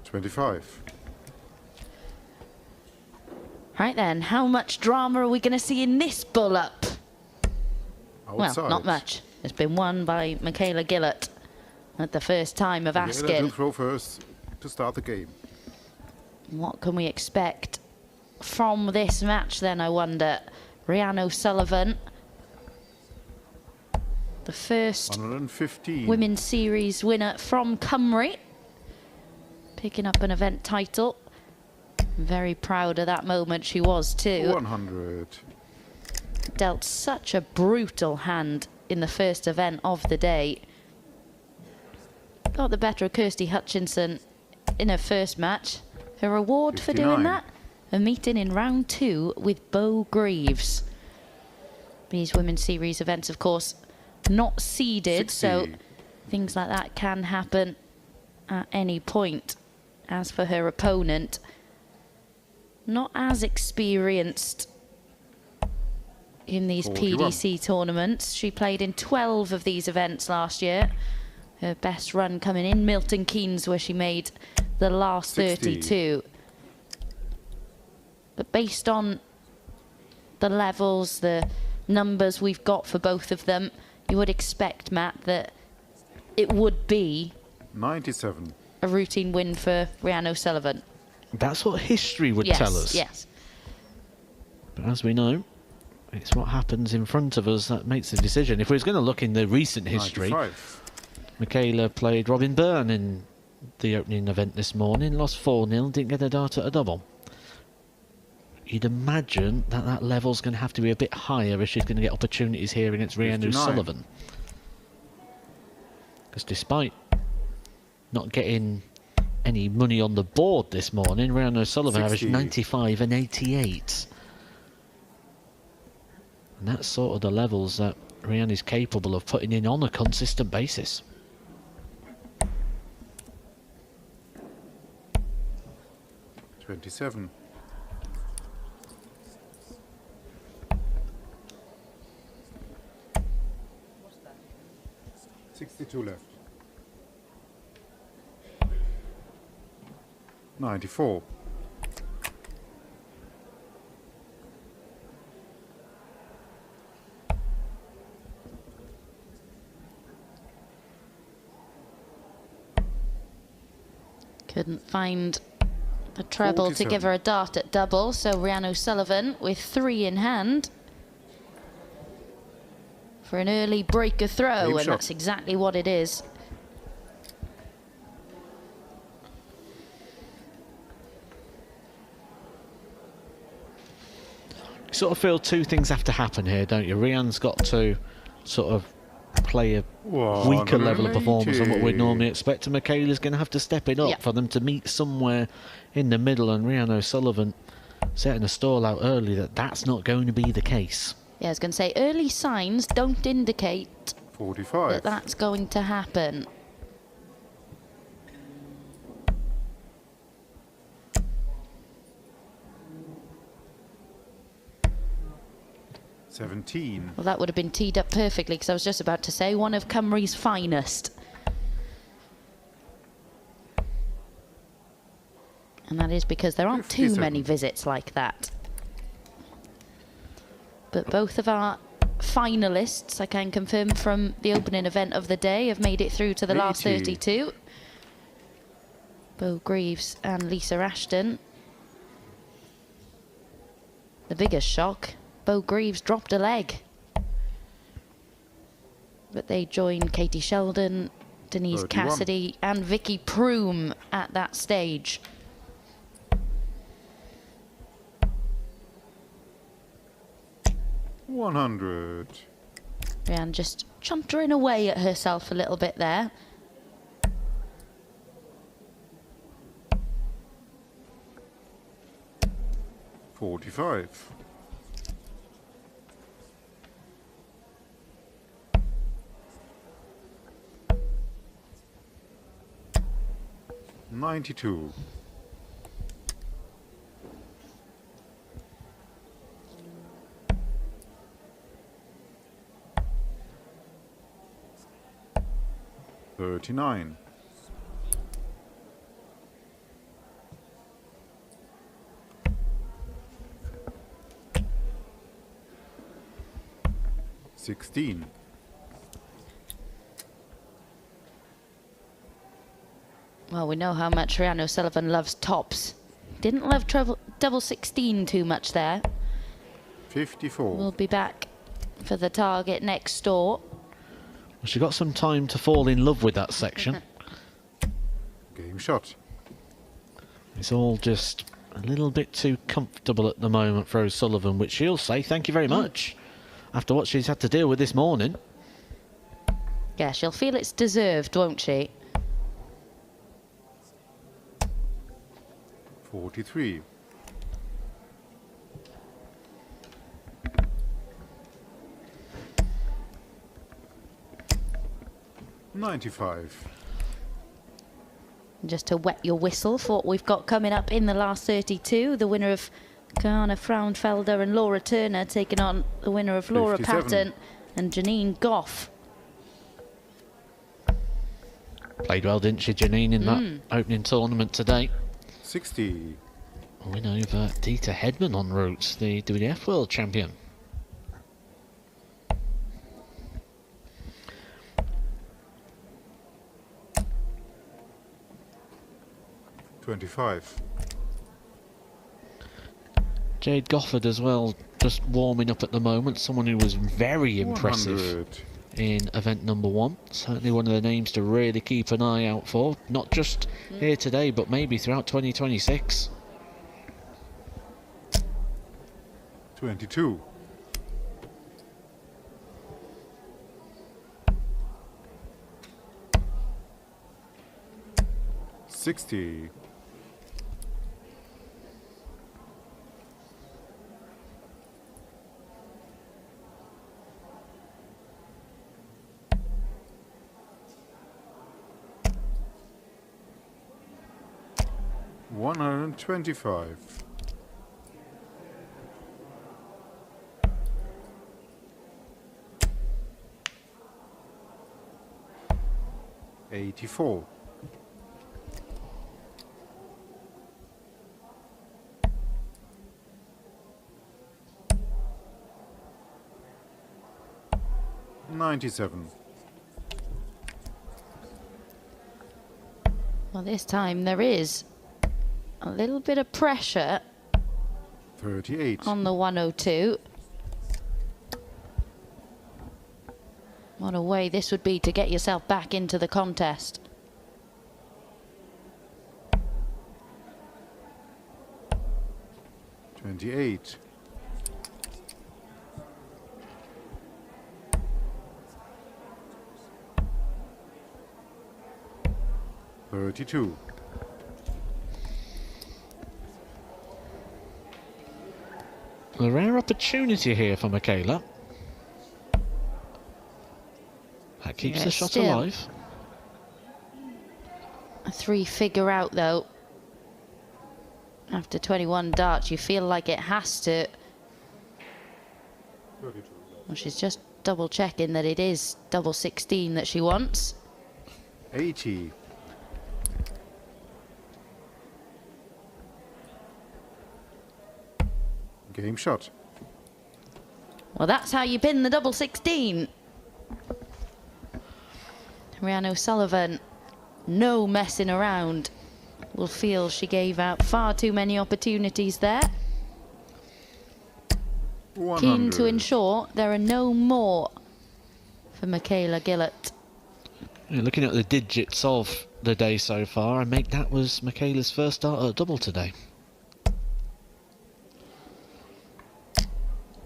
$25. Right then, how much drama are we going to see in this bull-up? Outside. Well, not much. It's been won by Michaela Gillett at the first time of Michaela asking. to throw first to start the game. What can we expect from this match then, I wonder? Rhiannon O'Sullivan, the first 115. Women's Series winner from Cymru, picking up an event title. Very proud of that moment, she was too. 100. Dealt such a brutal hand in the first event of the day. Got the better of Kirsty Hutchinson in her first match. Her reward for doing 59. that? A meeting in round 2 with Beau Greaves. These Women's Series events, of course, not seeded, 60. so things like that can happen at any point. As for her opponent, not as experienced in these 41. PDC tournaments. She played in 12 of these events last year. Her best run coming in Milton Keynes, where she made the last 60. 32. But based on the levels, the numbers we've got for both of them, you would expect, Matt, that it would be 97. a routine win for Rhiannon O'Sullivan. That's what history would tell us. Yes. But as we know, it's what happens in front of us that makes the decision. If we was going to look in the recent history, 95. Michaela played Robin Byrne in the opening event this morning, lost 4-0, didn't get a dart at a double. You'd imagine that that level's going to have to be a bit higher if she's going to get opportunities here against Rhiannon 59. O'Sullivan. Because despite not getting any money on the board this morning, Rhiannon O'Sullivan averaged 60. 95 and 88. And that's sort of the levels that Rhiannon is capable of putting in on a consistent basis. $27. $62 left. 94. Couldn't find the treble to 47. give her a dart at double, so Rhiannon O'Sullivan with 3 in hand for an early breaker throw, Game and shot. that's exactly what it is. You sort of feel two things have to happen here, don't you? Rhiannon's got to sort of play a weaker level of performance than what we'd normally expect, and Michaela's going to have to step it up Yeah. for them to meet somewhere in the middle, and Rhiannon O'Sullivan setting a stall out early that that's not going to be the case. Yeah, I was going to say, early signs don't indicate 45. that that's going to happen. $17. Well, that would have been teed up perfectly, because I was just about to say, one of Cymru's finest. And that is because there aren't too 57. many visits like that. But both of our finalists, I can confirm from the opening event of the day, have made it through to the last 80. 32. Bo Greaves and Lisa Ashton. The biggest shock, Bo Greaves dropped a leg. But they join Katie Sheldon, Denise 31. Cassidy and Vicky Proom at that stage. $100. Rhiannon just chuntering away at herself a little bit there. $45. $92. $39. $16. Well, we know how much Rhiannon O'Sullivan loves tops. Didn't love double 16 too much there. 54. We'll be back for the target next door. Well, she got some time to fall in love with that section. Game shot. It's all just a little bit too comfortable at the moment for O'Sullivan, which she'll say thank you very much after what she's had to deal with this morning. Yeah, she'll feel it's deserved, won't she? 43. $95. Just to wet your whistle for what we've got coming up in the last 32, the winner of Kahana Fraunfelder and Laura Turner taking on the winner of Laura 57. Patton and Janine Goff. Played well, didn't she, Janine, in that opening tournament today? 60. win over Dieter Hedman en route, the WWF World Champion. $25. Jade Goffard as well, just warming up at the moment. Someone who was very impressive 100. in event number 1. Certainly one of the names to really keep an eye out for, not just here today, but maybe throughout 2026. 22. $60. $125. $84. $97. Well, this time there is a little bit of pressure 38. on the 102. What a way this would be to get yourself back into the contest. $28. $32. A rare opportunity here for Michaela. That keeps Yeah, the shot still alive. A 3-figure out though. After 21 darts, you feel like it has to. Well, she's just double checking that it is double 16 that she wants. 80. Game shot. Well, that's how you pin the double 16. Rhiannon O'Sullivan, no messing around. Will feel she gave out far too many opportunities there. 100. Keen to ensure there are no more for Michaela Gillett. Yeah, looking at the digits of the day so far, I make that was Michaela's first dart at double today.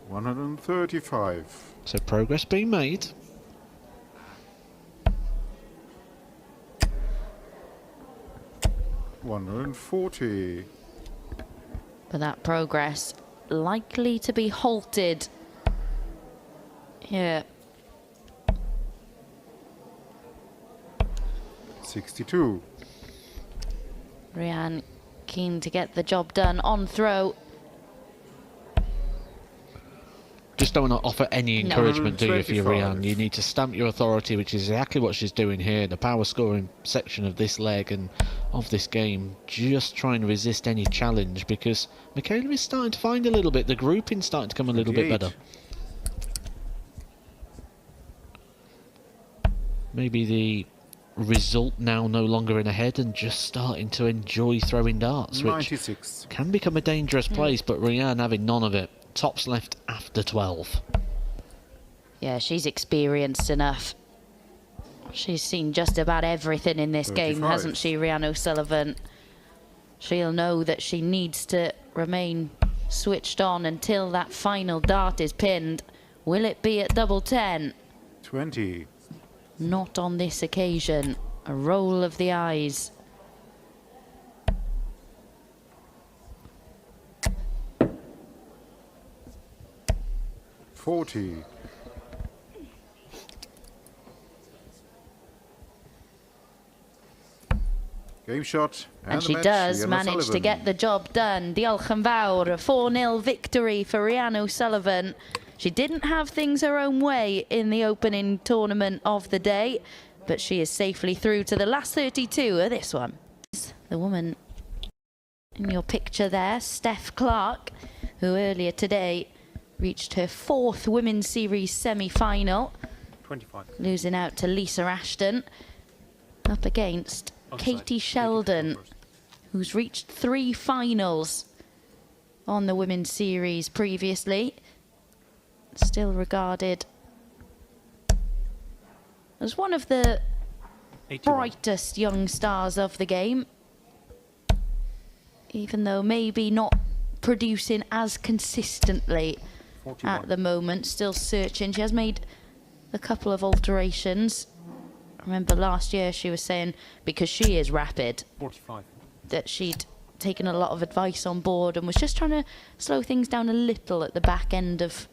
135. So progress being made. $140. But that progress likely to be halted here. 62. Rhiannon keen to get the job done on throw. Just don't want to offer any No. encouragement, do you, for your 125. Rhiannon? You need to stamp your authority, which is exactly what she's doing here. The power scoring section of this leg and of this game. Just trying to resist any challenge, because Michaela is starting to find a little bit. The grouping's starting to come a little bit 28. better. Maybe the result now no longer in her head and just starting to enjoy throwing darts, which 96. can become a dangerous place, but Rhiannon having none of it. Tops left after 12. Yeah, she's experienced enough. She's seen just about everything in this game, 35. hasn't she, Rhiannon O'Sullivan? She'll know that she needs to remain switched on until that final dart is pinned. Will it be at double 10? 20. Not on this occasion. A roll of the eyes. $40. Game shot. And the she match, does Rhiannon manage to O'Sullivan. get the job done. Diolch yn fawr, a 4-0 victory for Rhiannon O'Sullivan. She didn't have things her own way in the opening tournament of the day, but she is safely through to the last 32 of this one. The woman In your picture there, Steph Clark, who earlier today reached her 4th Women's Series semi-final, 25. losing out to Lisa Ashton, up against Onside. Katie Sheldon, who's reached 3 finals on the Women's Series previously. Still regarded as one of the 81. brightest young stars of the game, even though maybe not producing as consistently 41. at the moment, still searching. She has made a couple of alterations. I remember last year she was saying, because she is rapid, 45. that she'd taken a lot of advice on board and was just trying to slow things down a little at the back end of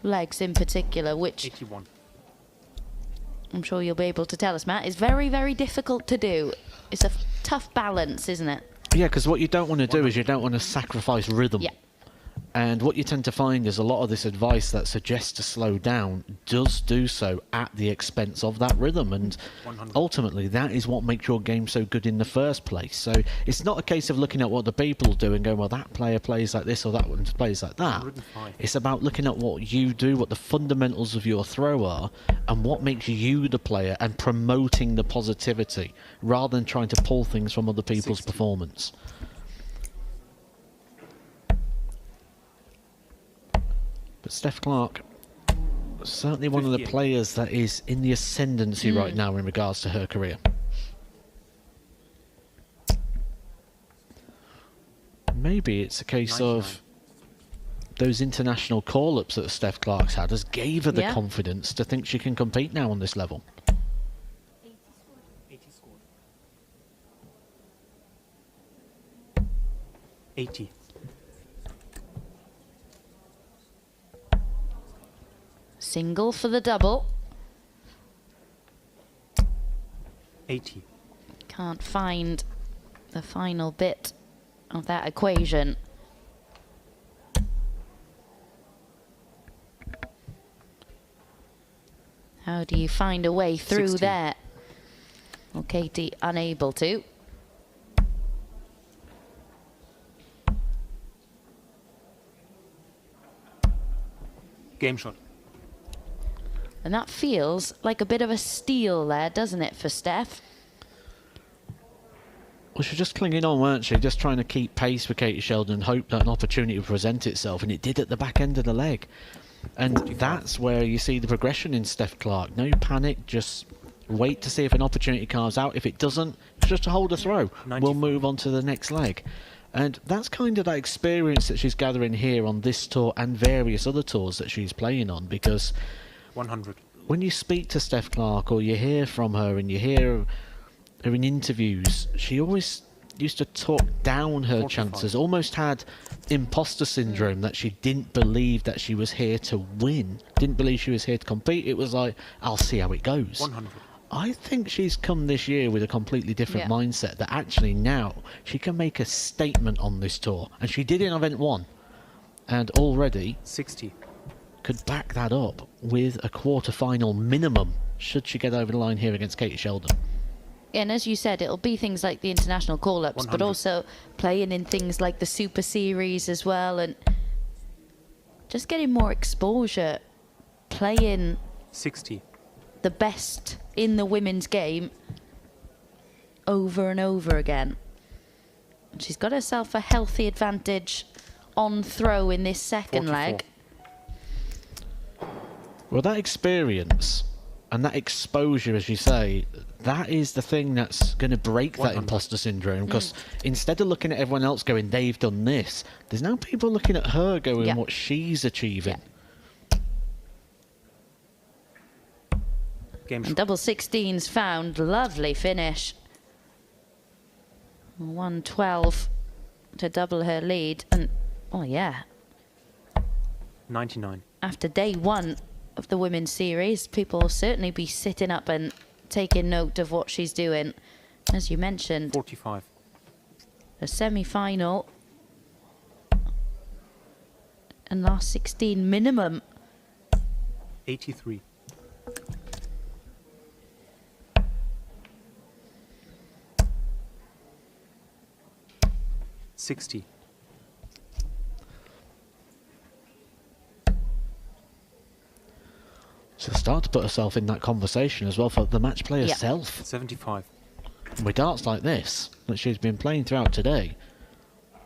legs in particular, which 81. I'm sure you'll be able to tell us, Matt, is very, very difficult to do. It's a tough balance, isn't it? Yeah, because what you don't want to do is you don't want to sacrifice rhythm. Yeah. And what you tend to find is a lot of this advice that suggests to slow down does do so at the expense of that rhythm. And 100. ultimately, that is what makes your game so good in the first place. So it's not a case of looking at what the people do and going, well, that player plays like this or that one plays like that. 105. It's about looking at what you do, what the fundamentals of your throw are, and what makes you the player, and promoting the positivity rather than trying to pull things from other people's 60. performance. But Steph Clark, certainly one of the 58. players that is in the ascendancy right now in regards to her career. Maybe it's a case 99. of those international call-ups that Steph Clark's had has gave her the Yeah. confidence to think she can compete now on this level. 80 scored. 80. Single for the double. 80. Can't find the final bit of that equation. How do you find a way through 60. there? Well, Katie unable to. Game shot. And that feels like a bit of a steal there, doesn't it, for Steph? Well, she was just clinging on, weren't she? Just trying to keep pace with Katie Sheldon and hope that an opportunity would present itself, and it did at the back end of the leg. And 45. that's where you see the progression in Steph Clark. No panic, just wait to see if an opportunity carves out. If it doesn't, just hold a throw. 94. We'll move on to the next leg. And that's kind of that experience that she's gathering here on this tour and various other tours that she's playing on, because 100. when you speak to Steph Clark or you hear from her and you hear her in interviews, she always used to talk down her 45. chances, almost had imposter syndrome, that she didn't believe that she was here to win, didn't believe she was here to compete. It was like, I'll see how it goes. 100. I think she's come this year with a completely different Yeah. mindset, that actually now she can make a statement on this tour, and she did in event 1, and already 60. could back that up with a quarter-final minimum should she get over the line here against Katie Sheldon. And as you said, it'll be things like the international call-ups, but 100. also playing in things like the Super Series as well, and just getting more exposure, playing 60. the best in the women's game over and over again. And she's got herself a healthy advantage on throw in this second 44. leg. Well, that experience and that exposure, as you say, that is the thing that's going to break that 100. imposter syndrome, because instead of looking at everyone else going, they've done this, there's now people looking at her going, Yeah. what she's achieving. Game And shot. double 16's found. Lovely finish. 112 to double her lead. And, oh yeah, 99. after day 1 of the women's series, people will certainly be sitting up and taking note of what she's doing. As you mentioned, 45. a semi-final and last 16 minimum. 83. 60. She'll start to put herself in that conversation as well for the match play Yep. herself. 75. With darts like this, that she's been playing throughout today,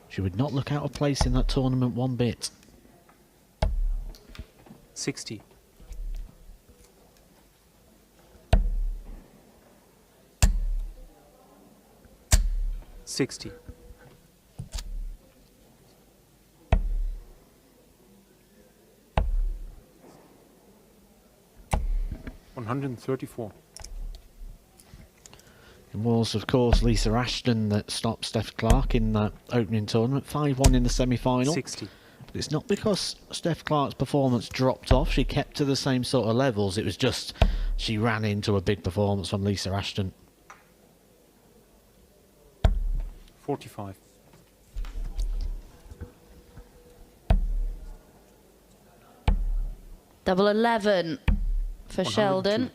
she would not look out of place in that tournament one bit. 60. 60. 134. It was, of course, Lisa Ashton that stopped Steph Clark in that opening tournament, 5-1 in the semi-final. 60. But it's not because Steph Clark's performance dropped off. She kept to the same sort of levels. It was just she ran into a big performance from Lisa Ashton. 45. Double 11 for 102. Sheldon.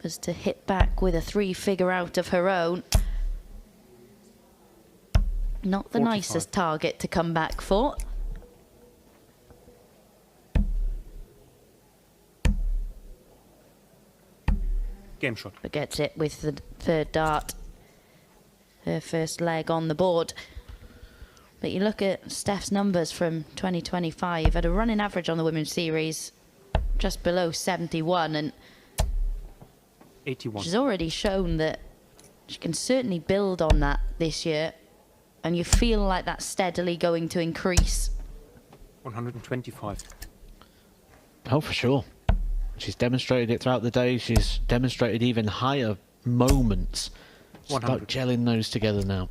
Was to hit back with a 3-figure out of her own. Not the 45. nicest target to come back for. Game shot. But gets it with the third dart. Her first leg on the board. But you look at Steph's numbers from 2025 at a running average on the women's series just below 71, and 81. she's already shown that she can certainly build on that this year, and you feel like that's steadily going to increase. 125. Oh, for sure. She's demonstrated it throughout the day. She's demonstrated even higher moments. It's about 100. gelling those together now.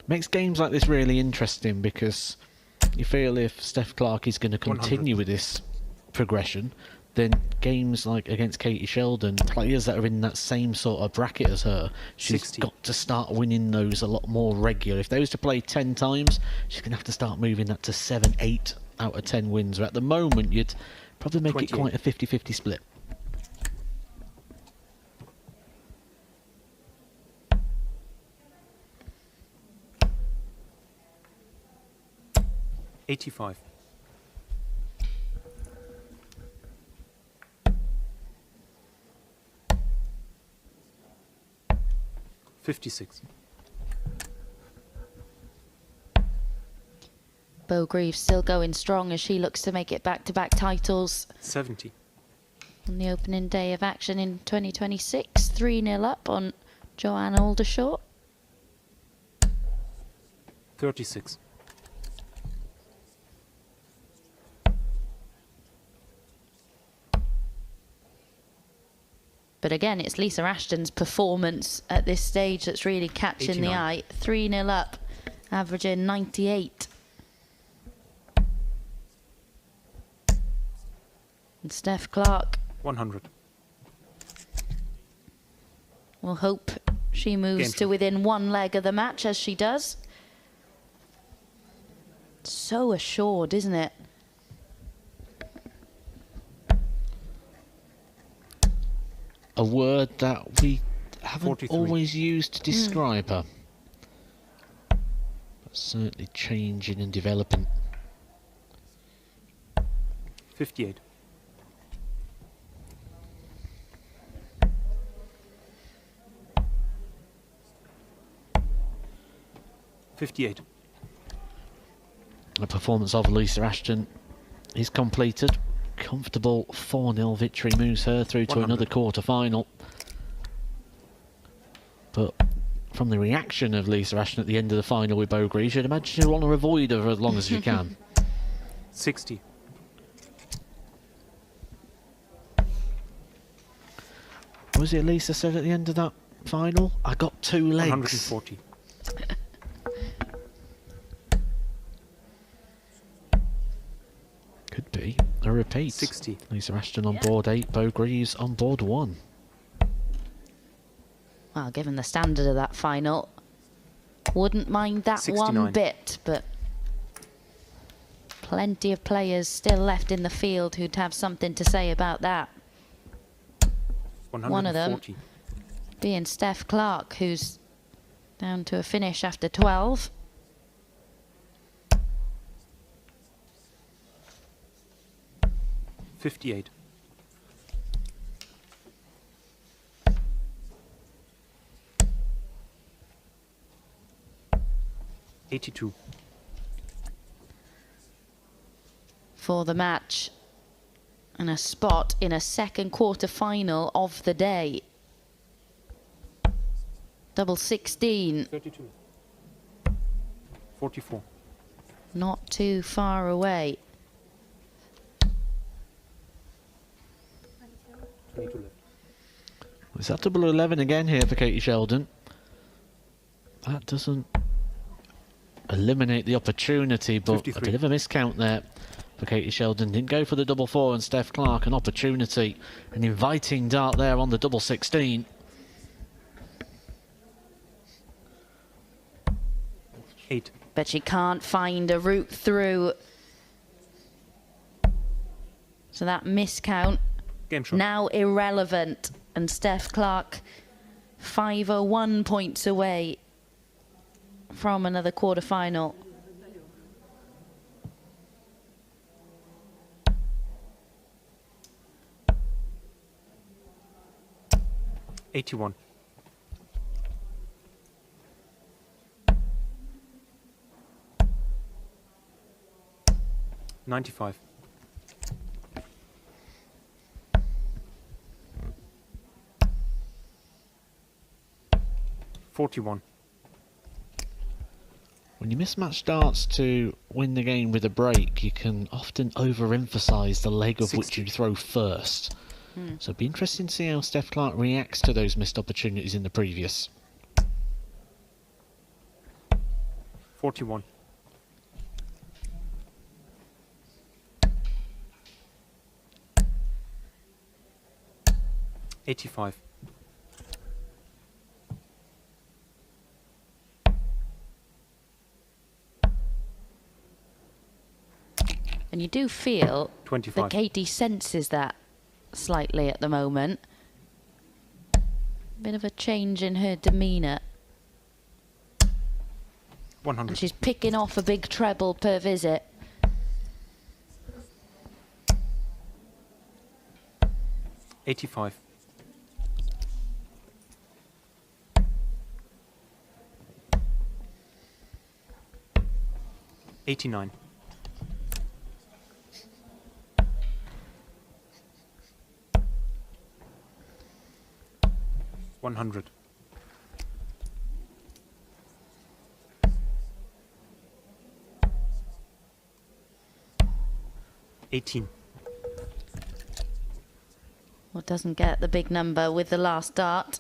Makes games like this really interesting because you feel if Steph Clark is going to continue 100. with this progression, then games like against Katie Sheldon, players that are in that same sort of bracket as her, she's 60. got to start winning those a lot more regular. If they was to play 10 times, she's going to have to start moving that to 7, 8 out of 10 wins. Where at the moment, you'd probably make 28. it quite a 50-50 split. $85. 56. Bo Greaves still going strong as she looks to make it back-to-back titles 70. on the opening day of action in 2026. 3-0 up on Joanne Aldershot. 36. But again, it's Lisa Ashton's performance at this stage that's really catching the 89. eye. 3-0 up, averaging 98. And Steph Clark 100. will hope she moves Game to shot. within one leg of the match, as she does. So assured, isn't it? A word that we haven't 43. always used to describe her. But certainly changing and developing. 58. 58. The performance of Lisa Ashton is completed. Comfortable 4-0 victory moves her through to 100. another quarter-final. But from the reaction of Lisa Ashton at the end of the final with Bo Greaves, you'd imagine she'll want to avoid her as long as she can. 60. What was it Lisa said at the end of that final? I got 2 legs. 140. Could be a repeat. 60. Lisa Ashton on board 8, Bo Greaves on board 1. Well, given the standard of that final, wouldn't mind that 69. one bit, but plenty of players still left in the field who'd have something to say about that. One of them 140. being Steph Clark, who's down to a finish after 12. $58. $82. For the match and a spot in a second quarter final of the day. Double 16. 32. 44. Not too far away. 22 left. Is that double 11 again here for Katie Sheldon? That doesn't eliminate the opportunity, but 53. a bit of a miscount there for Katie Sheldon. Didn't go for the double 4, and Steph Clark an opportunity, an inviting dart there on the double 16. 8. But she can't find a route through. So that miscount Game shot. now irrelevant. And Steph Clark 501 points away from another quarterfinal. $81. $95. $41. When you mismatch darts to win the game with a break, you can often overemphasize the leg of which 60. you throw first. So it'd be interesting to see how Steph Clark reacts to those missed opportunities in the previous. 41. $85. And you do feel 25. that Katie senses that slightly at the moment. Bit of a change in her demeanour. 100. And she's picking off a big treble per visit. $85. $89. $100. $18. Well, doesn't get the big number with the last dart.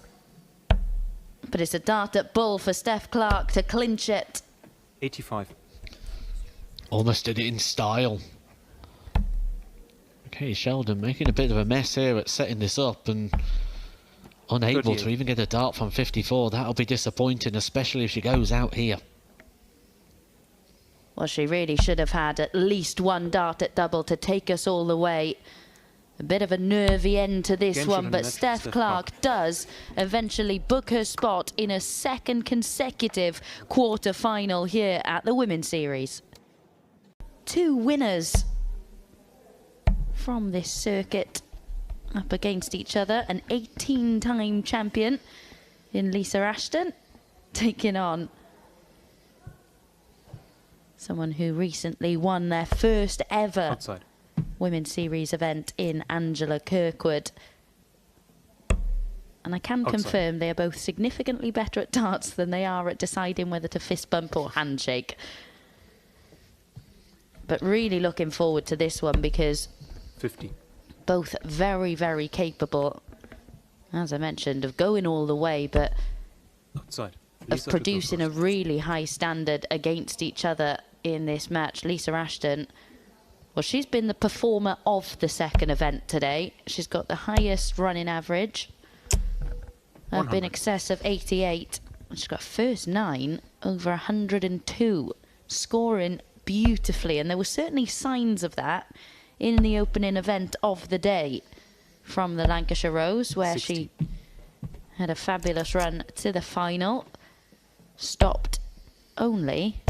But it's a dart at bull for Steph Clark to clinch it. 85. Almost did it in style. Okay, Sheldon making a bit of a mess here at setting this up and unable 38. to even get a dart from 54. That'll be disappointing, especially if she goes out here. Well, she really should have had at least one dart at double to take us all the way. A bit of a nervy end to this Game one, shot but and net, Steph Steph Clark does eventually book her spot in a second consecutive quarter-final here at the Women's Series. Two winners from this circuit up against each other. An 18-time champion in Lisa Ashton, taking on someone who recently won their first ever Outside. Women's Series event in Angela Kirkwood. And I can Outside. confirm they are both significantly better at darts than they are at deciding whether to fist bump or handshake. But really looking forward to this one because 50. both very, very capable, as I mentioned, of going all the way, but Outside. of Lisa to go producing a first. really high standard against each other in this match. Lisa Ashton, well, she's been the performer of the second event today. She's got the highest running average of in 100. excess of 88. She's got first 9 over 102, scoring beautifully. And there were certainly signs of that in the opening event of the day. from the Lancashire Rose, where 60. she had a fabulous run to the final. Stopped only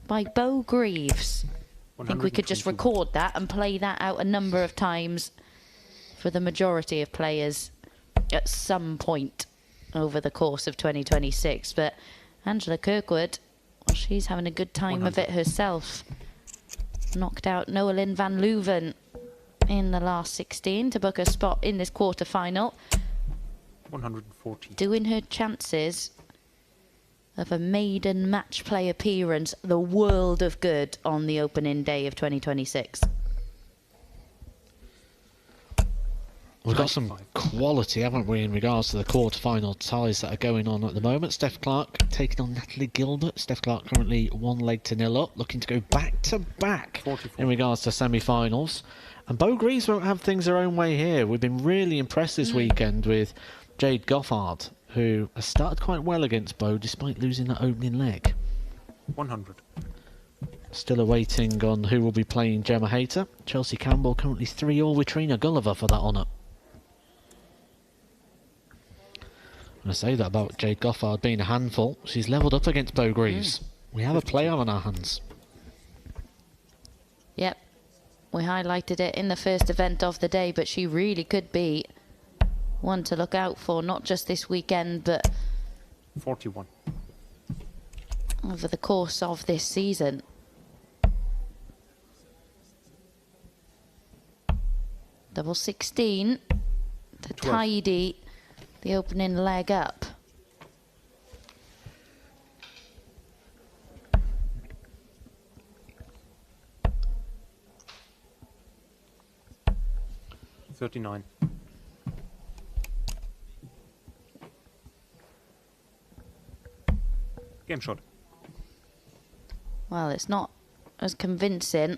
by Bo Greaves. I think we could just 121. record that and play that out a number of times for the majority of players at some point over the course of 2026. But Angela Kirkwood, well, she's having a good time of it herself. Knocked out Noelyn van Leuven in the last 16 to book a spot in this quarter-final. 140. Doing her chances of a maiden match play appearance the world of good on the opening day of 2026. We've got some 95. quality, haven't we, in regards to the quarter-final ties that are going on at the moment. Steph Clark taking on Natalie Gilbert. Steph Clark currently 1-0 up, looking to go back-to-back 44. in regards to semi-finals. And Bo Greaves won't have things her own way here. We've been really impressed this weekend with Jade Goffard, who has started quite well against Bo despite losing that opening leg. 100. Still awaiting on who will be playing Gemma Hayter. Chelsea Campbell currently 3-all with Trina Gulliver for that honour. I say that about Jade Goffard being a handful. She's levelled up against Bo Greaves. We have a player on our hands. Yep, we highlighted it in the first event of the day, but she really could be one to look out for, not just this weekend, but 41. over the course of this season. Double 16 to 12. tidy the opening leg up. $39. Game shot. Well, it's not as convincing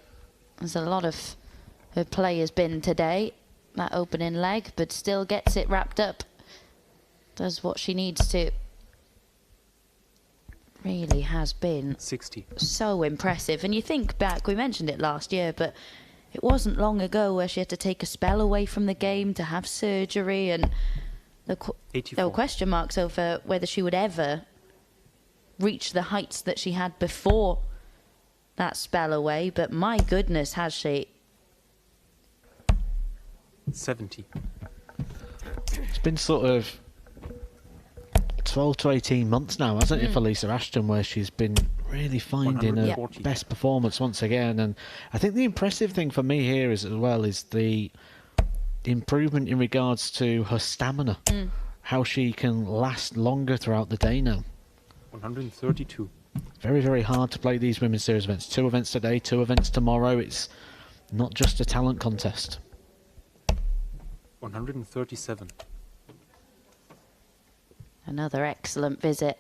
as a lot of her play has been today, that opening leg, but still gets it wrapped up. Does what she needs to. Really has been 60. so impressive. And you think back, we mentioned it last year, but it wasn't long ago where she had to take a spell away from the game to have surgery, and there 84. were question marks over whether she would ever reach the heights that she had before that spell away. But my goodness, has she. 70. It's been sort of 12 to 18 months now, hasn't it, for Lisa Ashton, where she's been really finding her 140. best performance once again. And I think the impressive thing for me here is, as well, is the improvement in regards to her stamina, how she can last longer throughout the day now. 132. Very, very hard to play these women's series events. 2 events today, 2 events tomorrow. It's not just a talent contest. 137. Another excellent visit.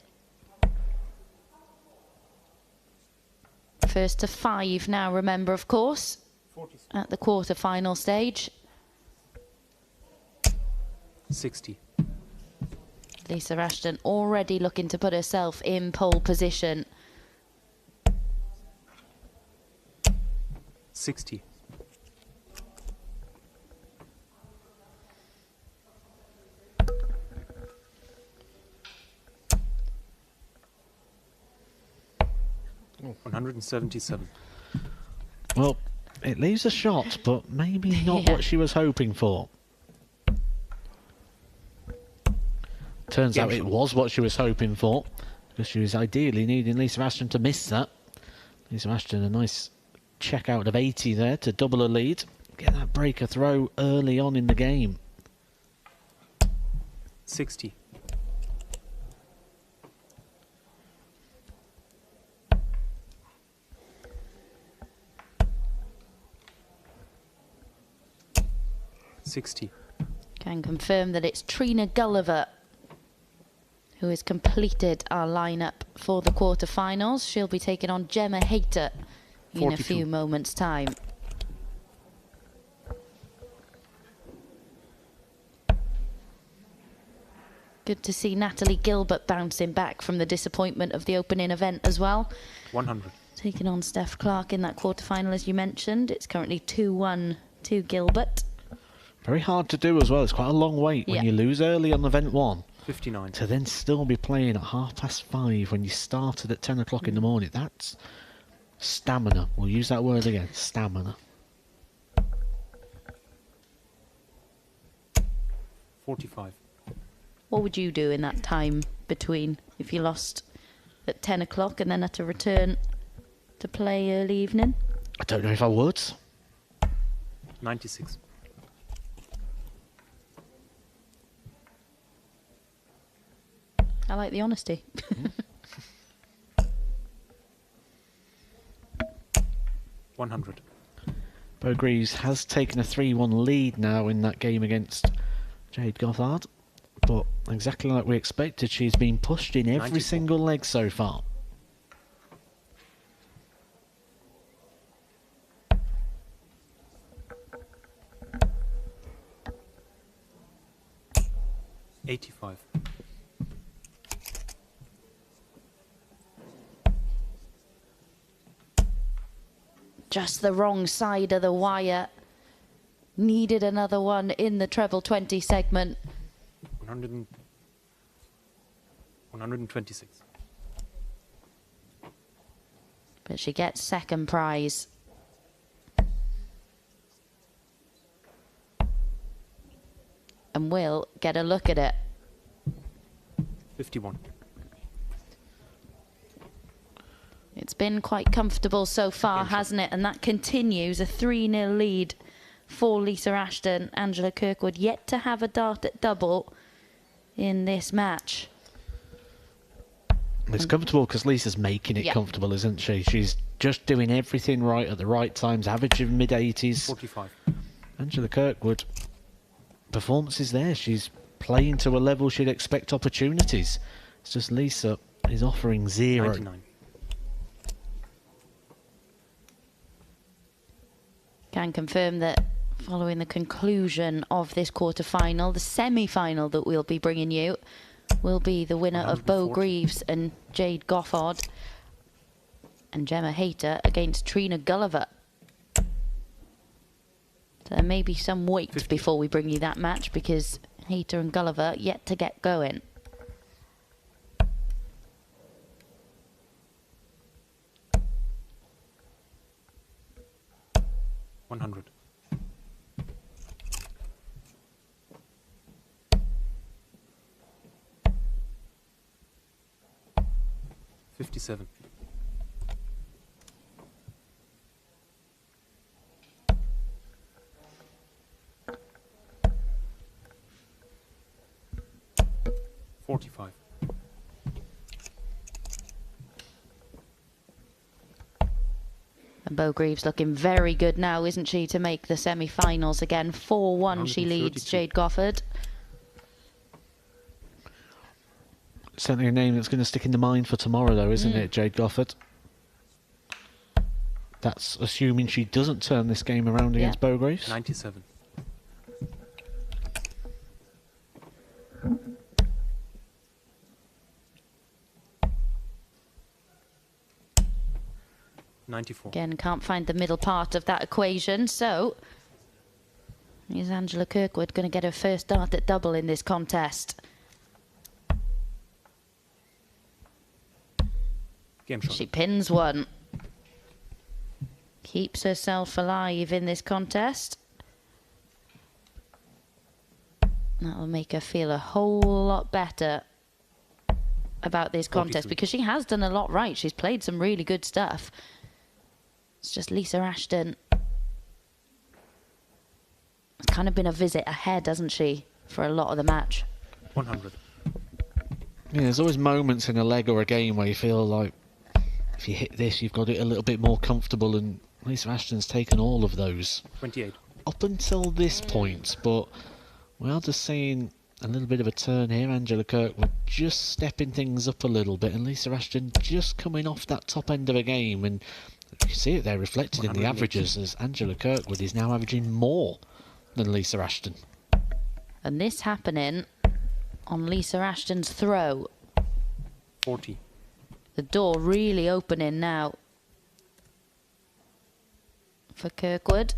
First to 5 now, remember, of course, at the quarter-final stage. 60. Lisa Ashton already looking to put herself in pole position. 60. Oh, 177. Well, it leaves a shot, but maybe not Yeah. what she was hoping for. Turns out it was what she was hoping for, because she was ideally needing Lisa Ashton to miss that. Lisa Ashton, a nice check out of 80 there to double her lead. Get that breaker throw early on in the game. 60. Can confirm that it's Trina Gulliver who has completed our lineup for the quarterfinals. She'll be taking on Gemma Hayter in 42. a few moments' time. Good to see Natalie Gilbert bouncing back from the disappointment of the opening event as well. 100. Taking on Steph Clark in that quarterfinal, as you mentioned. It's currently 2-1 to Gilbert. Very hard to do as well. It's quite a long wait when you lose early on event 1. 59. To then still be playing at 5:30 when you started at 10 o'clock in the morning. That's stamina. We'll use that word again. Stamina. 45. What would you do in that time between if you lost at 10 o'clock and then had to return to play early evening? I don't know if I would. 96. I like the honesty. 100. Bo Greaves has taken a 3-1 lead now in that game against Jade Gothard. But exactly like we expected, she's been pushed in every 94. single leg so far. $85. Just the wrong side of the wire. Needed another one in the treble 20 segment. 126. But she gets second prize. And will get a look at it. 51. It's been quite comfortable so far, hasn't it? And that continues, a 3-0 lead for Lisa Ashton. Angela Kirkwood yet to have a dart at double in this match. It's comfortable because Lisa's making it comfortable, isn't she? She's just doing everything right at the right times, average of mid-80s. 45. Angela Kirkwood, performance is there. She's playing to a level she'd expect opportunities. It's just Lisa is offering 0. 99. Can confirm that following the conclusion of this quarter-final, the semi-final that we'll be bringing you will be the winner of Bo 140. Greaves and Jade Gothard, and Gemma Hayter against Trina Gulliver. So there may be some wait 50. before we bring you that match, because Hayter and Gulliver yet to get going. $100. $57. $45. And Bo Greaves looking very good now, isn't she, to make the semi-finals again. 4-1 she leads 132. Jade Gothard. Certainly a name that's going to stick in the mind for tomorrow, though, isn't it, Jade Gothard? That's assuming she doesn't turn this game around against Bo Greaves. 97. $94. Again, can't find the middle part of that equation, so is Angela Kirkwood going to get her first dart at double in this contest? Game shot. She pins one. Keeps herself alive in this contest. That'll make her feel a whole lot better about this contest, 43. because she has done a lot right. She's played some really good stuff. It's just Lisa Ashton. It's kind of been a visit ahead, hasn't she, for a lot of the match. 100. Yeah, there's always moments in a leg or a game where you feel like if you hit this, you've got it a little bit more comfortable, and Lisa Ashton's taken all of those 28. up until this point, but we are just seeing a little bit of a turn here. Angela Kirkwood just stepping things up a little bit, and Lisa Ashton just coming off that top end of a game, and you can see it there reflected in the 180. averages, as Angela Kirkwood is now averaging more than Lisa Ashton. And this happening on Lisa Ashton's throw. 40. The door really opening now for Kirkwood.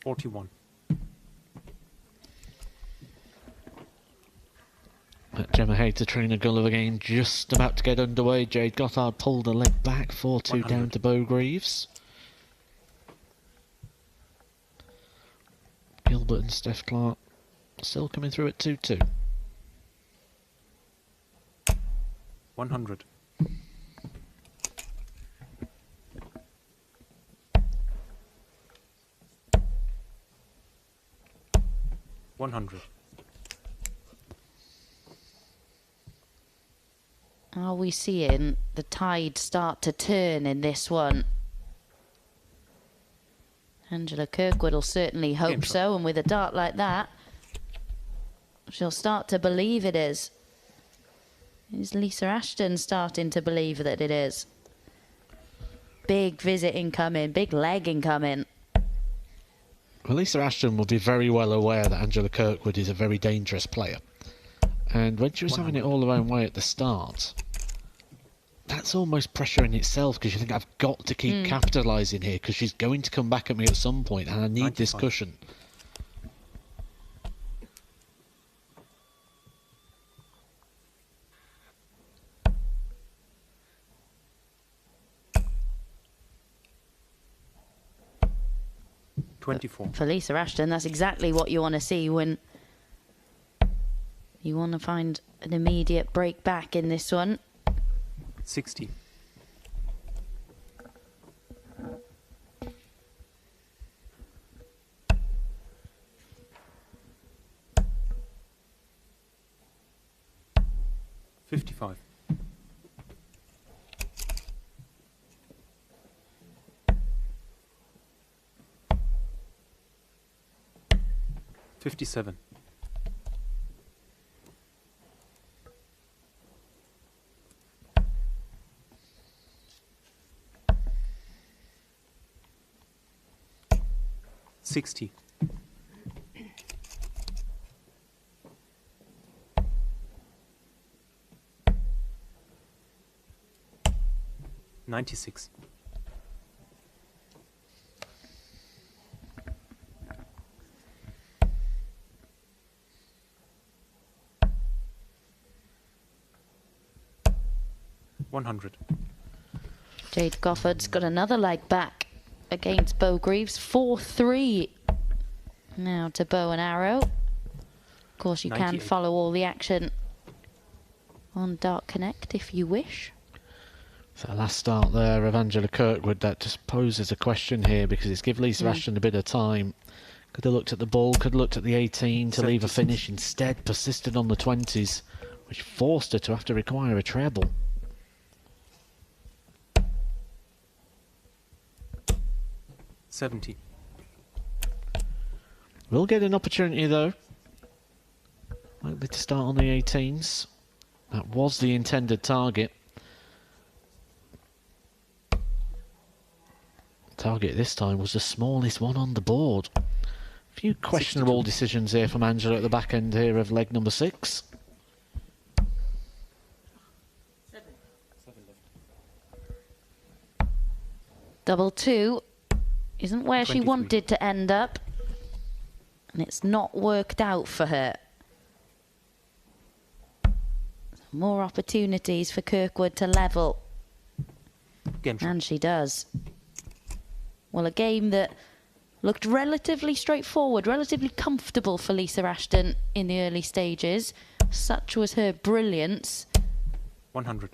41. Gemma Hayter, Trina Gulliver game just about to get underway. Jade Gothard pulled her leg back, 4-2 down 100. to Beau Greaves. Gilbert and Steph Clark still coming through at 2-2. 100. $100. Are we seeing the tide start to turn in this one? Angela Kirkwood will certainly hope Game shot. so, and with a dart like that, she'll start to believe it is. Is Lisa Ashton starting to believe that it is? Big visit incoming, big leg incoming. Well, Lisa Ashton will be very well aware that Angela Kirkwood is a very dangerous player. And when she was having it all her own way at the start, that's almost pressure in itself, because you think, I've got to keep capitalising here, because she's going to come back at me at some point, and I need this 95. cushion. $24. For Lisa Ashton, that's exactly what you want to see when you want to find an immediate break back in this one. 60. $55. $57. $60. $96. $100. Jade Goffard's got another leg back against Beau Greaves. 4-3 now to bow and arrow. Of course, you can 98. follow all the action on Dart Connect if you wish. So last start there of Angela Kirkwood, that just poses a question here, because it's give Lisa Ashton a bit of time. Could have looked at the ball, could have looked at the 18 to leave a 76. finish. Instead, persisted on the 20s, which forced her to have to require a treble. $70. We'll get an opportunity though. Likely to start on the 18s. That was the intended target. Target this time was the smallest one on the board. A few questionable 62. decisions here from Angela at the back end here of leg number 6. Double two isn't where she 23. wanted to end up, and it's not worked out for her. More opportunities for Kirkwood to level, Game shot. and she does. Well, a game that looked relatively straightforward, relatively comfortable for Lisa Ashton in the early stages. Such was her brilliance. 100.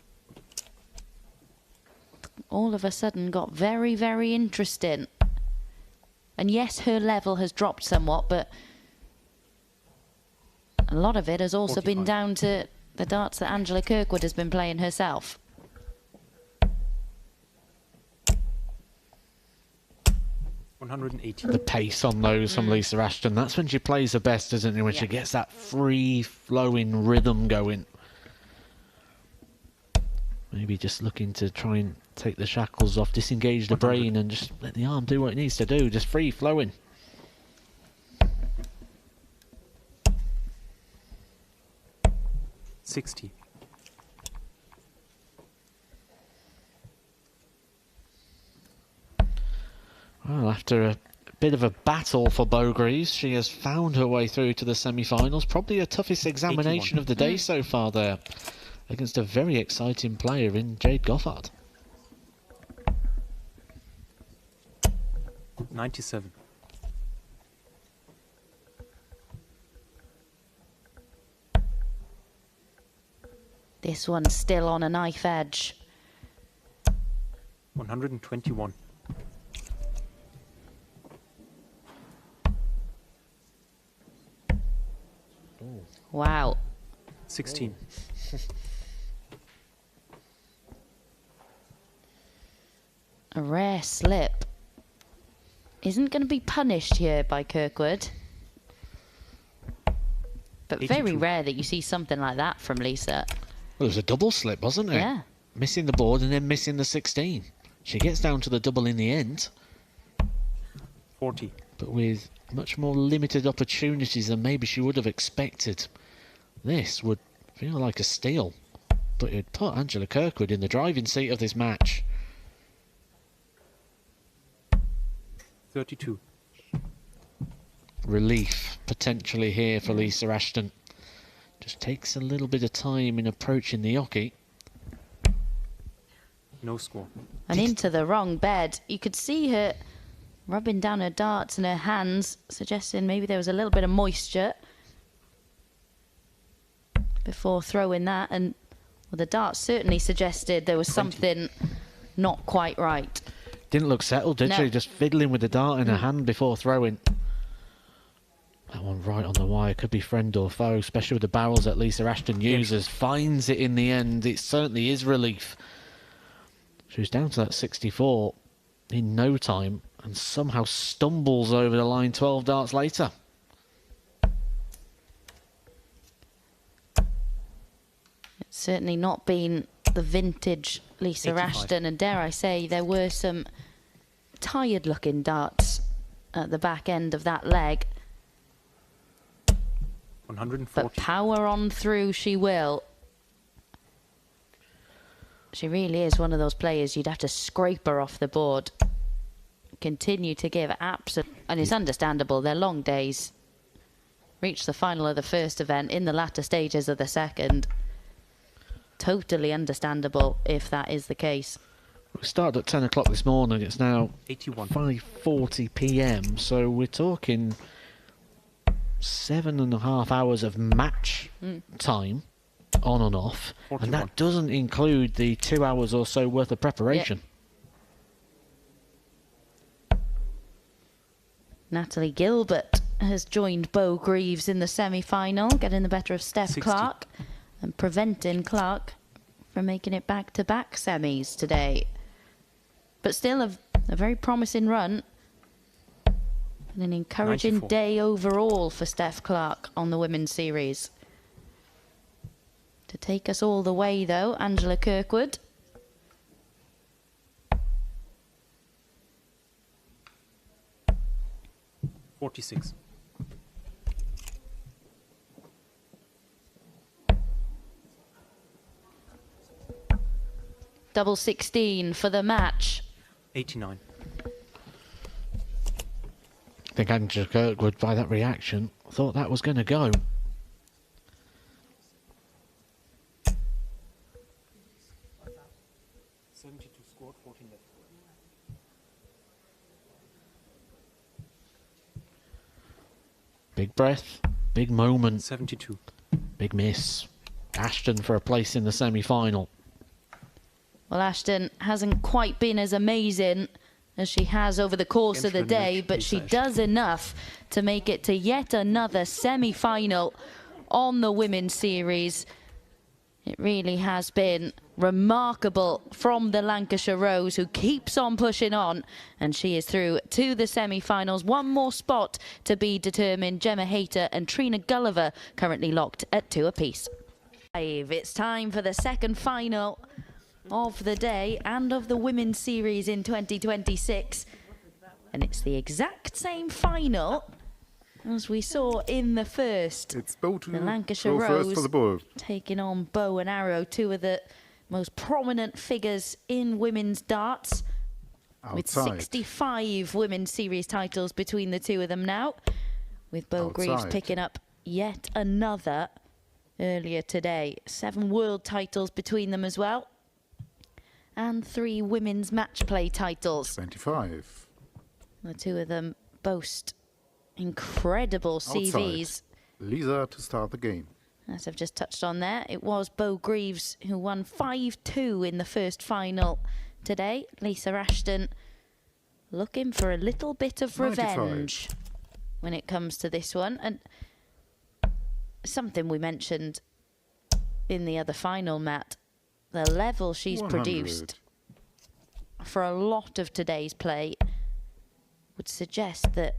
All of a sudden got very, very interesting. And yes, her level has dropped somewhat, but a lot of it has also been 45. down to the darts that Angela Kirkwood has been playing herself. $180. The pace on those from Lisa Ashton, that's when she plays her best, isn't it? When she gets that free-flowing rhythm going. Maybe just looking to try and take the shackles off, disengage the 100. brain, and just let the arm do what it needs to do. Just free-flowing. $60. Well, after a bit of a battle for Bogreaves. She has found her way through to the semi-finals. Probably her toughest examination 81. of the day so far there, against a very exciting player in Jade Goffard. 97. This one's still on a knife edge. 121. Wow. 16. A rare slip. Isn't going to be punished here by Kirkwood. But very 82. rare that you see something like that from Lisa. Well, it was a double slip, wasn't it? Yeah. Missing the board and then missing the 16. She gets down to the double in the end, 40. but with much more limited opportunities than maybe she would have expected. This would feel like a steal, but it'd put Angela Kirkwood in the driving seat of this match. 32. Relief potentially here for Lisa Ashton. Just takes a little bit of time in approaching the oche. No score. And into the wrong bed. You could see her rubbing down her darts and her hands, suggesting maybe there was a little bit of moisture before throwing that. And well, the darts certainly suggested there was 20. something not quite right. Didn't look settled, did No. she? Just fiddling with the dart in her hand before throwing. That one right on the wire. Could be friend or foe, especially with the barrels that Lisa Ashton uses. Finds it in the end. It certainly is relief. She was down to that 64 in no time and somehow stumbles over the line 12 darts later. It's certainly not been the vintage Lisa 85. Ashton, and dare I say there were some tired looking darts at the back end of that leg. 140. But power on through she will. She really is one of those players you'd have to scrape her off the board. Continue to give absolute... And it's understandable, they're long days. Reach the final of the first event in the latter stages of the second. Totally understandable if that is the case. We started at 10 o'clock this morning. It's now 81. 5:40 p.m. So we're talking 7.5 hours of match time on and off. 41. And that doesn't include the 2 hours or so worth of preparation. Natalie Gilbert has joined Bo Greaves in the semi-final, getting the better of Steph 60. Clark and preventing Clark from making it back-to-back semis today. But still a very promising run and an encouraging 94. day overall for Steph Clark on the women's series. To take us all the way, though, Angela Kirkwood. .46. Double 16 for the match. 89. I think Angela Kirkwood, by that reaction, thought that was going to go. Scored, 14 left. Big breath, big moment, 72. big miss. Ashton for a place in the semi-final. Well, Ashton hasn't quite been as amazing as she has over the course of the day, but she does enough to make it to yet another semi-final on the women's series. It really has been remarkable from the Lancashire Rose, who keeps on pushing on, and she is through to the semi-finals. One more spot to be determined. Gemma Hayter and Trina Gulliver currently locked at 2 apiece. It's time for the second final of the day and of the women's series in 2026, and it's the exact same final as we saw in the first. It's Bo to The Lancashire go Rose first for the bull. taking on bow and arrow, two of the most prominent figures in women's darts. with Outside. 65 women's series titles between the two of them now, with Bo Greaves Outside. picking up yet another earlier today. 7 world titles between them as well, and 3 women's match play titles. 25. The two of them boast incredible CVs. Outside. Lisa to start the game. As I've just touched on there, it was Bo Greaves who won 5-2 in the first final today. Lisa Ashton looking for a little bit of 95. revenge when it comes to this one. And something we mentioned in the other final, Matt, the level she's 100. produced for a lot of today's play would suggest that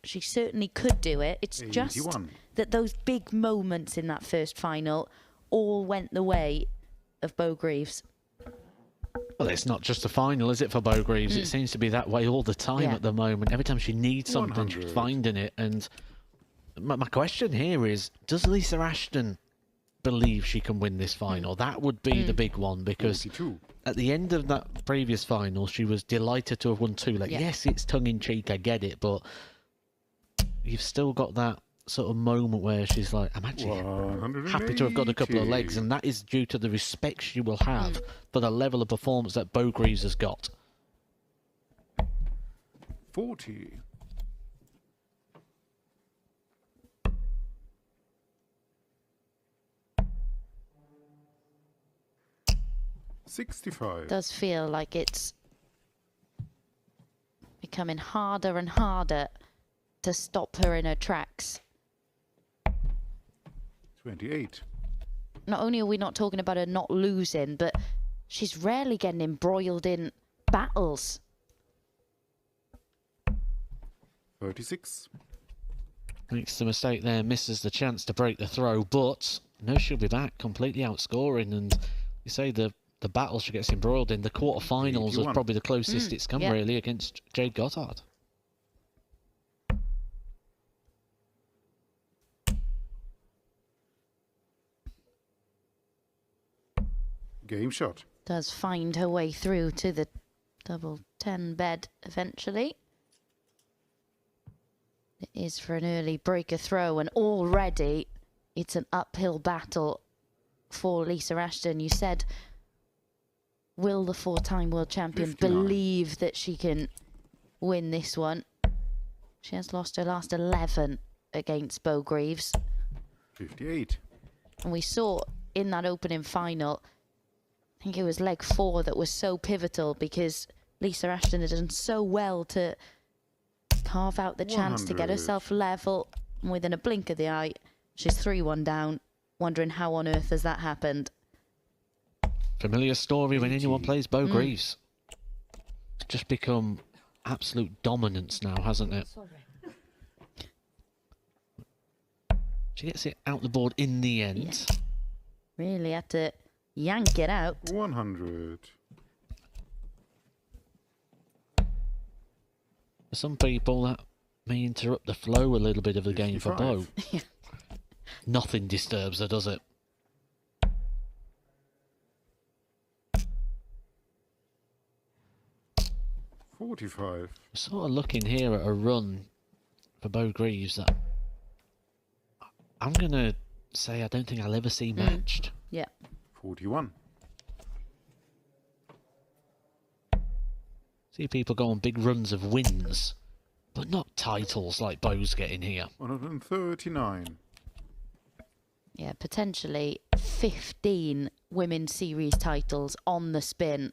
she certainly could do it. It's just 81. that those big moments in that first final all went the way of Bo Greaves. Well, it's not just a final, is it, for Bo Greaves? It seems to be that way all the time Yeah. at the moment. Every time she needs something, 100. she's finding it. And my question here is, does Lisa Ashton believe she can win this final? That would be the big one, because 42. at the end of that previous final, she was delighted to have won 2. Like, Yeah. yes, it's tongue-in-cheek, I get it, but you've still got that sort of moment where she's like, I'm actually happy to have got a couple of legs, and that is due to the respect she will have for the level of performance that Bo Greaves has got. 40. $65. Does feel like it's becoming harder and harder to stop her in her tracks. 28. Not only are we not talking about her not losing, but she's rarely getting embroiled in battles. 36. Makes the mistake there, misses the chance to break the throw, but no, she'll be back, completely outscoring. And you say the battle she gets embroiled in, the quarterfinals was 81. probably the closest it's come, yeah. really, against Jade Goddard. Game shot. Does find her way through to the double 10 bed eventually. It is for an early breaker throw, and already it's an uphill battle for Lisa Ashton. You said, will the 4-time world champion 59. believe that she can win this one? She has lost her last 11 against Bo Greaves. 58. And we saw in that opening final, I think it was leg 4 that was so pivotal, because Lisa Ashton had done so well to carve out the chance to get 100. herself level. And within a blink of the eye, she's 3-1 down, wondering how on earth has that happened. Familiar story when anyone plays Bo Greaves. It's just become absolute dominance now, hasn't it? She gets it out the board in the end. Yeah. Really had to yank it out. 100. For some people, that may interrupt the flow a little bit of the game for Bo. 55. Nothing disturbs her, does it? $45. We're sort of looking here at a run for Bo Greaves that I'm going to say I don't think I'll ever see matched. Yeah. 41. See people go on big runs of wins, but not titles like Bo's getting here. 139. Yeah, potentially 15 women's series titles on the spin.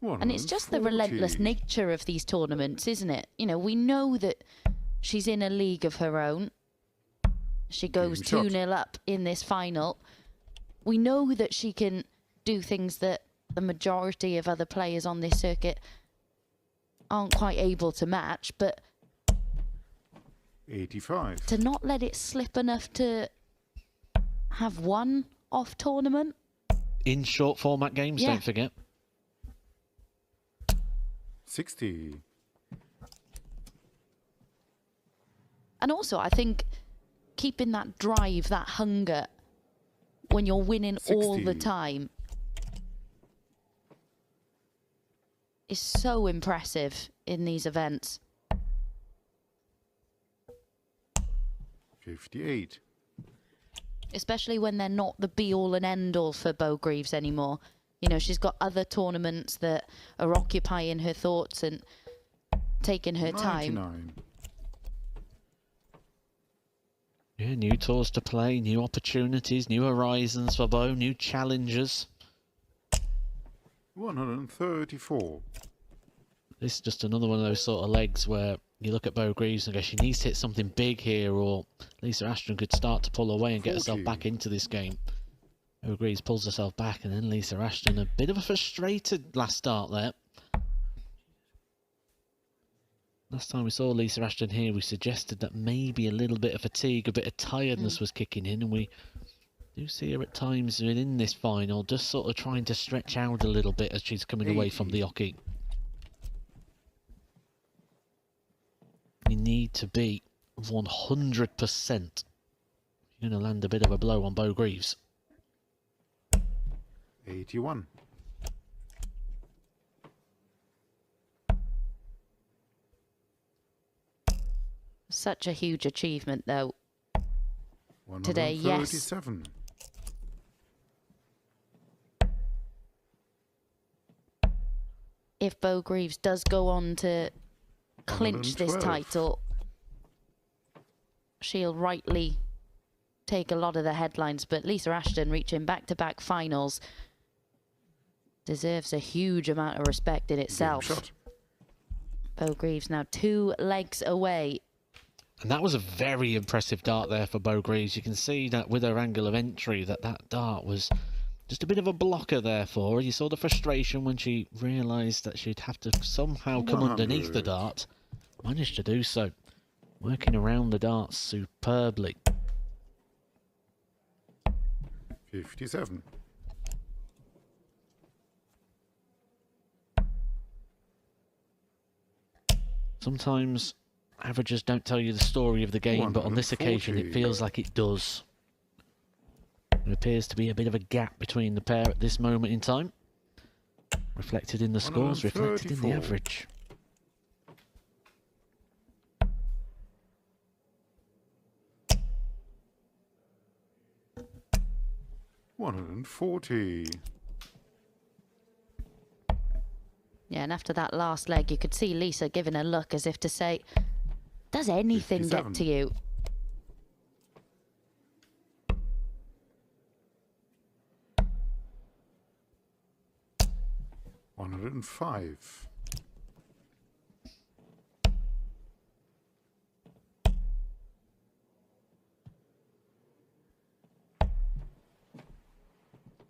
And it's just the relentless 140. nature of these tournaments, isn't it? You know, we know that she's in a league of her own. She goes Game shot. 2-0 up in this final. We know that she can do things that the majority of other players on this circuit aren't quite able to match, but 85. to not let it slip enough to have one off tournament. In short format games, Yeah. don't forget. 60. And also, I think keeping that drive, that hunger, when you're winning all the 60. time, is so impressive in these events. 58. Especially when they're not the be-all and end-all for Bo Greaves anymore. You know, she's got other tournaments that are occupying her thoughts and taking her time. 99. Yeah, new tours to play, new opportunities, new horizons for Bo, new challenges. 134. This is just another one of those sort of legs where you look at Bo Greaves and go, she needs to hit something big here, or Lisa Ashton could start to pull away and get herself 40. back into this game. Bo Greaves pulls herself back, and then Lisa Ashton, a bit of a frustrated last start there. Last time we saw Lisa Ashton here, we suggested that maybe a little bit of fatigue, a bit of tiredness was kicking in, and we do see her at times within this final just sort of trying to stretch out a little bit as she's coming away from the oche. You need to be 100%. You're going to land a bit of a blow on Bo Greaves. 81. Such a huge achievement, though. Today, yes. 137. If Bo Greaves does go on to clinch this 112. title, she'll rightly take a lot of the headlines, but Lisa Ashton reaching back-to-back finals deserves a huge amount of respect in itself. Shot. Bo Greaves now 2 legs away. And that was a very impressive dart there for Bo Greaves. You can see that with her angle of entry, that dart was just a bit of a blocker there for her. You saw the frustration when she realised that she'd have to somehow come 100. underneath the dart. Managed to do so. Working around the dart superbly. 57. Sometimes averages don't tell you the story of the game, but on this occasion it 140. feels like it does. There appears to be a bit of a gap between the pair at this moment in time. Reflected in the scores, reflected in the 134. average. $140. Yeah, and after that last leg, you could see Lisa giving a look as if to say, does anything 57. get to you? $105.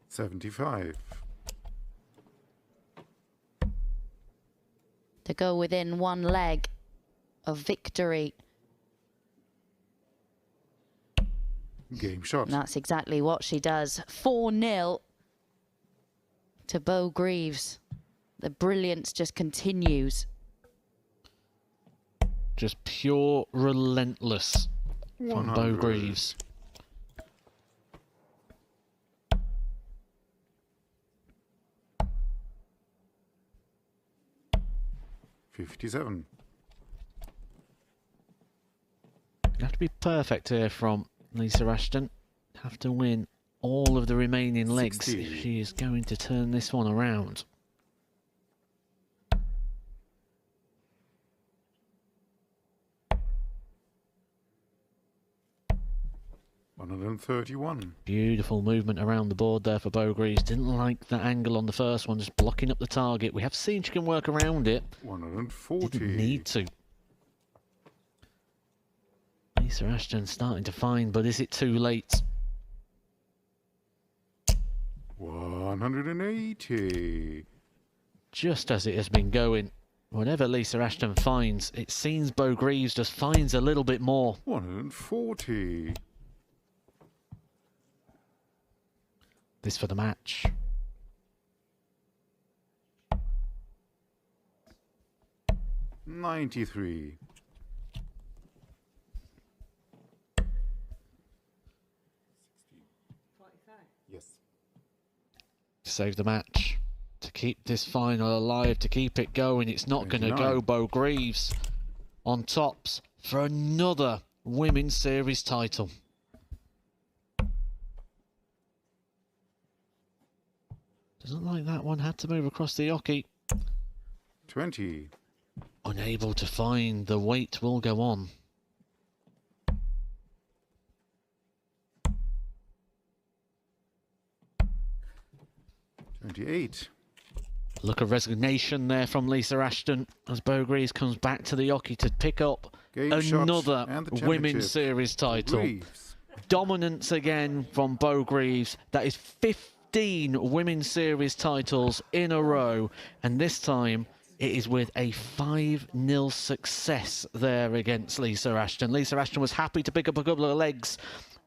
$75. To go within 1 leg of victory. Game shot. And that's exactly what she does. 4-0 to Bo Greaves. The brilliance just continues. Just pure relentless from Bo 100. Greaves. $57. You have to be perfect here from Lisa Ashton. Have to win all of the remaining legs 60. if she is going to turn this one around. $131. Beautiful movement around the board there for Bo Greaves. Didn't like that angle on the first one, just blocking up the target. We have seen she can work around it. 140. Didn't need to. Lisa Ashton starting to find, but is it too late? 180. Just as it has been going. Whatever Lisa Ashton finds, it seems Bo Greaves just finds a little bit more. 140. This for the match. $93. Yes. To save the match. To keep this final alive, to keep it going. It's not going to 29. go. Bo Greaves on tops for another Women's Series title. Doesn't like that one. Had to move across the oki. 20. Unable to find the weight will go on. $28. Look of resignation there from Lisa Ashton as Bo Greaves comes back to the oki to pick up Game shot another and the Women's championship. Series title. Greaves. Dominance again from Bo Greaves. That is 15 Women's Series titles in a row, and this time it is with a 5-0 success there against Lisa Ashton. Lisa Ashton was happy to pick up a couple of legs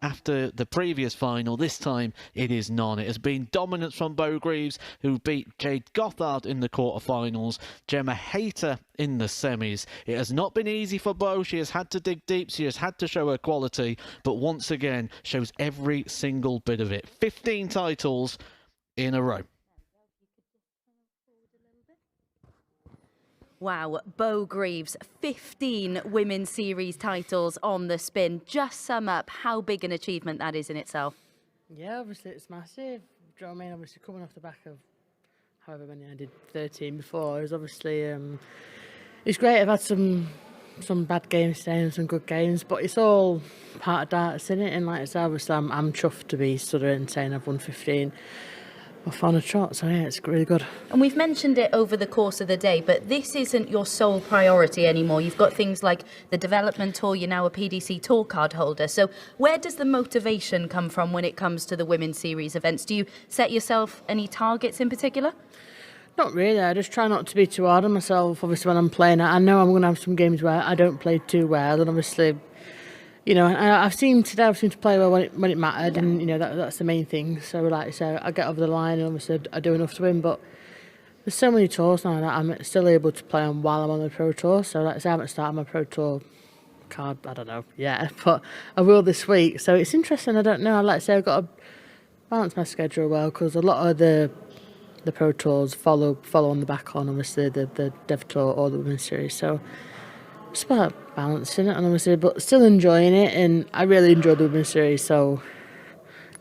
after the previous final. This time it is none. It has been dominance from Bo Greaves, who beat Jade Gothard in the quarterfinals, Gemma Hayter in the semis. It has not been easy for Bo. She has had to dig deep. She has had to show her quality, but once again shows every single bit of it. 15 titles in a row. Wow, Bo Greaves, 15 Women's Series titles on the spin. Just sum up how big an achievement that is in itself. Yeah, obviously it's massive. Do you know what I mean? Obviously coming off the back of however many I did, 13 before, is obviously it's great. I've had some bad games today and some good games, but it's all part of darts, isn't it? And like I said, obviously I'm chuffed to be stood there and saying I've won 15 off on a trot, so yeah, it's really good. And we've mentioned it over the course of the day, but this isn't your sole priority anymore. You've got things like the development tour, you're now a PDC tour card holder. So where does the motivation come from when it comes to the Women's Series events? Do you set yourself any targets in particular? Not really. I just try not to be too hard on myself. Obviously, when I'm playing, I know I'm going to have some games where I don't play too well, and obviously, you know, I've seen to play well when it mattered, and you know that's the main thing. So, like I say, I get over the line, and obviously I do enough to win. But there's so many tours now that I'm still able to play on while I'm on the pro tour. So, like I say, I haven't started my pro tour card. I don't know yet, but I will this week. So it's interesting. I don't know. Like I say, I've got to balance my schedule well because a lot of the pro tours follow on the back on obviously the dev tour or the women's series. So it's about balancing it, and obviously, but still enjoying it, and I really enjoy the women's series. So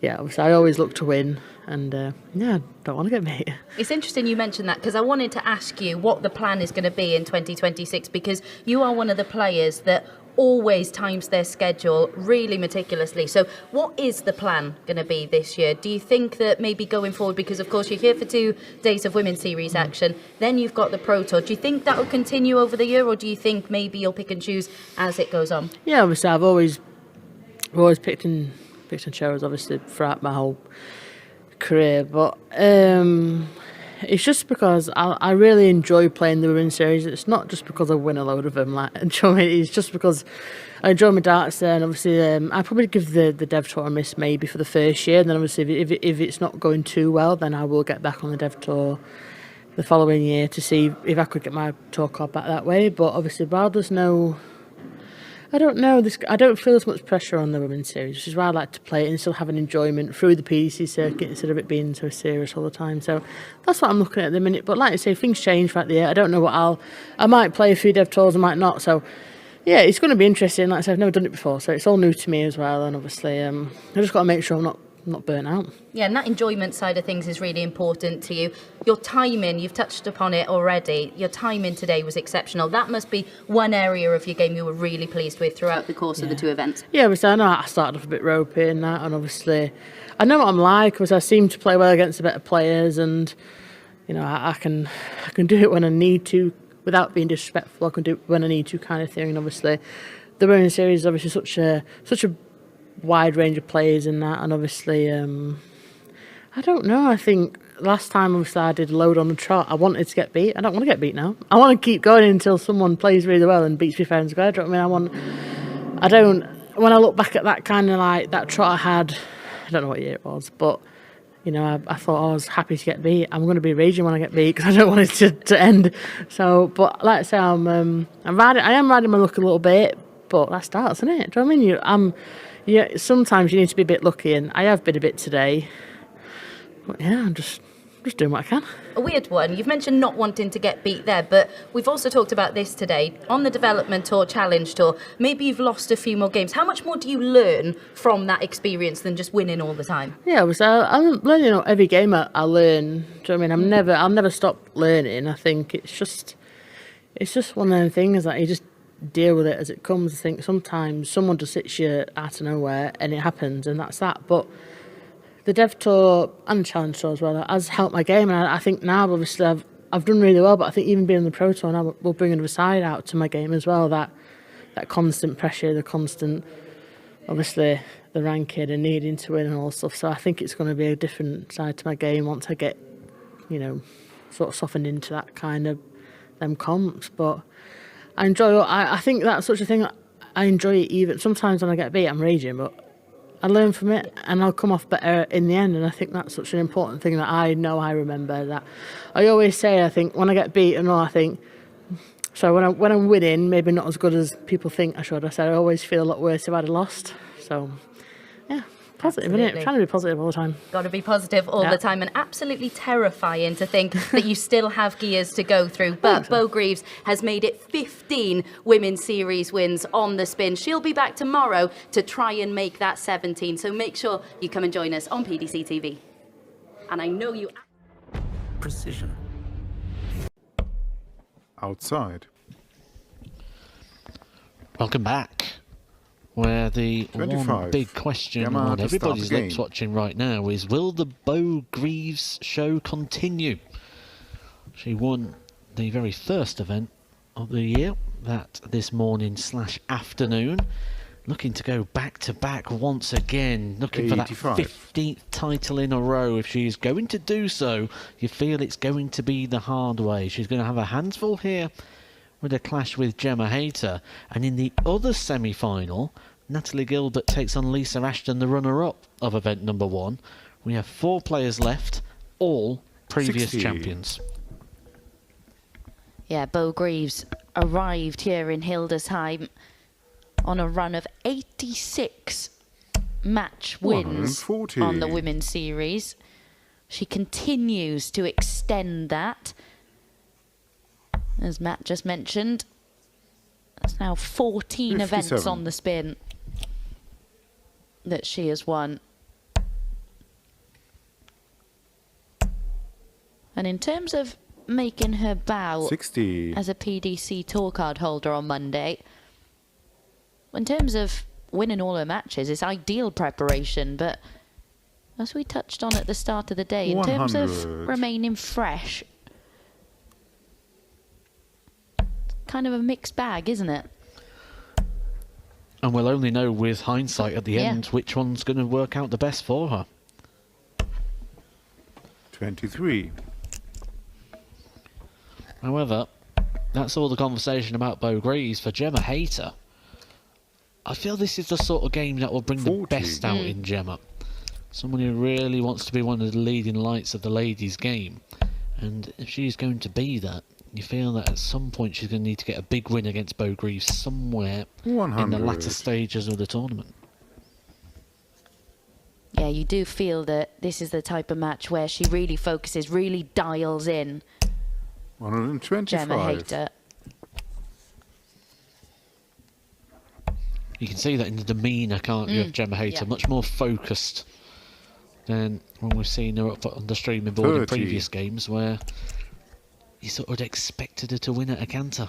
yeah, obviously I always look to win, and yeah, I don't want to get beat. It's interesting you mentioned that, because I wanted to ask you what the plan is going to be in 2026, because you are one of the players that always times their schedule really meticulously. So what is the plan going to be this year? Do you think that maybe going forward, because of course you're here for 2 days of Women's Series action, then you've got the Pro Tour, do you think that will continue over the year, or do you think maybe you'll pick and choose as it goes on? Yeah, obviously I've always picked and chose obviously throughout my whole career, but it's just because I really enjoy playing the women's series. It's not just because I win a load of them. Like, it's just because I enjoy my darts there, and obviously I probably give the dev tour a miss maybe for the first year, and then obviously if it's not going too well, then I will get back on the dev tour the following year to see if I could get my tour card back that way. But obviously, there's no. I don't know. I don't feel as much pressure on the women's series, which is why I like to play it and still have an enjoyment through the PDC circuit instead of it being so serious all the time. So that's what I'm looking at the minute. But like I say, things change throughout the year. I don't know what I might play a few dev tours, I might not. So yeah, it's going to be interesting. Like I said, I've never done it before, so it's all new to me as well. And obviously, I just got to make sure I'm not burnt out. Yeah, and that enjoyment side of things is really important to you. Your timing, you've touched upon it already. Your timing today was exceptional. That must be one area of your game you were really pleased with throughout the course of the 2 events. Yeah, obviously I know I started off a bit ropey and that, and obviously I know what I'm like because I seem to play well against the better players, and you know I can do it when I need to without being disrespectful. I can do it when I need to, kind of thing. And obviously the women's series is obviously such a wide range of players in that, and obviously I don't know, I think last time obviously I did load on the trot, I wanted to get beat. I don't want to get beat now. I want to keep going until someone plays really well and beats me fair and square. Do you know what I mean? When I look back at that kind of like that trot I had, I don't know what year it was, but you know, I thought I was happy to get beat. I'm going to be raging when I get beat because I don't want it to end. So, but like I say, I am riding my luck a little bit, but that starts, isn't it? Do you know what I mean? Yeah, sometimes you need to be a bit lucky, and I have been a bit today. But yeah, I'm just just doing what I can. A weird one. You've mentioned not wanting to get beat there, but we've also talked about this today. On the development tour, challenge tour, maybe you've lost a few more games. How much more do you learn from that experience than just winning all the time? Yeah, I'm learning every game I learn. Do you know what I mean? I'll never stop learning. I think it's just one of them things that you just deal with it as it comes. I think sometimes someone just hits you out of nowhere and it happens, and that's that. But the dev tour and the challenge tour as well has helped my game, and I think now obviously I've done really well. But I think even being on the pro tour now will bring another side out to my game as well. That constant pressure, the constant, obviously the ranking and needing to win and all stuff. So I think it's going to be a different side to my game once I get, sort of softened into that kind of them comps. But I enjoy. I think that's such a thing. I enjoy it even sometimes when I get beat. I'm raging, but I learn from it and I'll come off better in the end. And I think that's such an important thing that I know I remember. That I always say, I think when I get beaten, or I think, so when I'm winning, maybe not as good as people think I should. I said I always feel a lot worse if I'd have lost. So yeah, positive, isn't it? Trying to be positive all the time. Got to be positive all the time, and absolutely terrifying to think that you still have gears to go through. But Bo Greaves has made it 15 Women's Series wins on the spin. She'll be back tomorrow to try and make that 17. So make sure you come and join us on PDC TV. And I know you... Precision. Outside. Welcome back. Where the 25. one big question Gemma on to everybody's start the lips game. watching right now is, will the Bo Greaves show continue? She won the very first event of the year, that this morning / afternoon. Looking to go back to back once again, looking for that 15th title in a row. If she's going to do so, you feel it's going to be the hard way. She's going to have a handful here with a clash with Gemma Hayter. And in the other semi-final, Natalie Gilbert takes on Lisa Ashton, the runner-up of event number 1. We have 4 players left, all previous 60. champions. Yeah, Bo Greaves arrived here in Hildesheim on a run of 86 match wins 140. on the Women's Series. She continues to extend that. As Matt just mentioned, that's now 14 events 57. on the spin that she has won. And in terms of making her bow 60. as a PDC tour card holder on Monday, in terms of winning all her matches, it's ideal preparation, but as we touched on at the start of the day, in terms of 100. remaining fresh, kind of a mixed bag, isn't it? And we'll only know with hindsight at the end which one's going to work out the best for her. 23. However, that's all the conversation about Bo Greaves. For Gemma Hayter, I feel this is the sort of game that will bring 40. the best out in Gemma. Someone who really wants to be one of the leading lights of the ladies' game. And if she's going to be that, you feel that at some point she's going to need to get a big win against Bo Greaves somewhere 100. in the latter stages of the tournament. Yeah, you do feel that this is the type of match where she really focuses, really dials in 125. Gemma Hayter. You can see that in the demeanour, can't you, of Gemma Hayter? Yeah. Much more focused than when we've seen her up on the streaming board in 30. previous games, where you sort of expected her to win at a canter.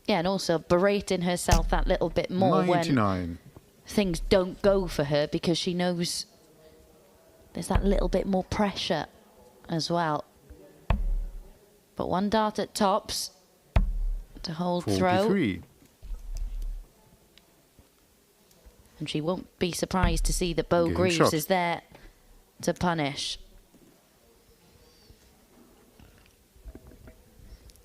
Yeah, and also berating herself that little bit more 99. when things don't go for her, because she knows there's that little bit more pressure as well. But one dart at tops to hold throw. 43. And she won't be surprised to see that Bo Game Greaves shot. is there to punish.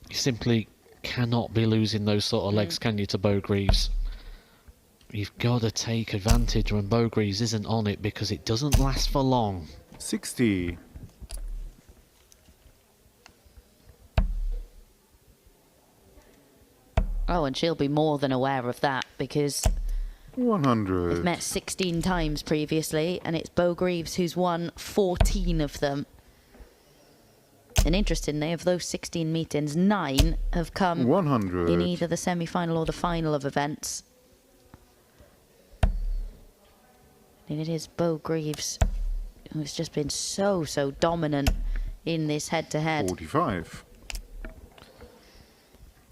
You simply cannot be losing those sort of legs, can you, to Bo Greaves? You've got to take advantage when Bo Greaves isn't on it, because it doesn't last for long. 60. Oh, and she'll be more than aware of that, because They've 100. met 16 times previously, and it's Bo Greaves who's won 14 of them. And interestingly, of those 16 meetings, 9 have come 100. in either the semi-final or the final of events. And it is Bo Greaves who's just been so dominant in this head-to-head. 45.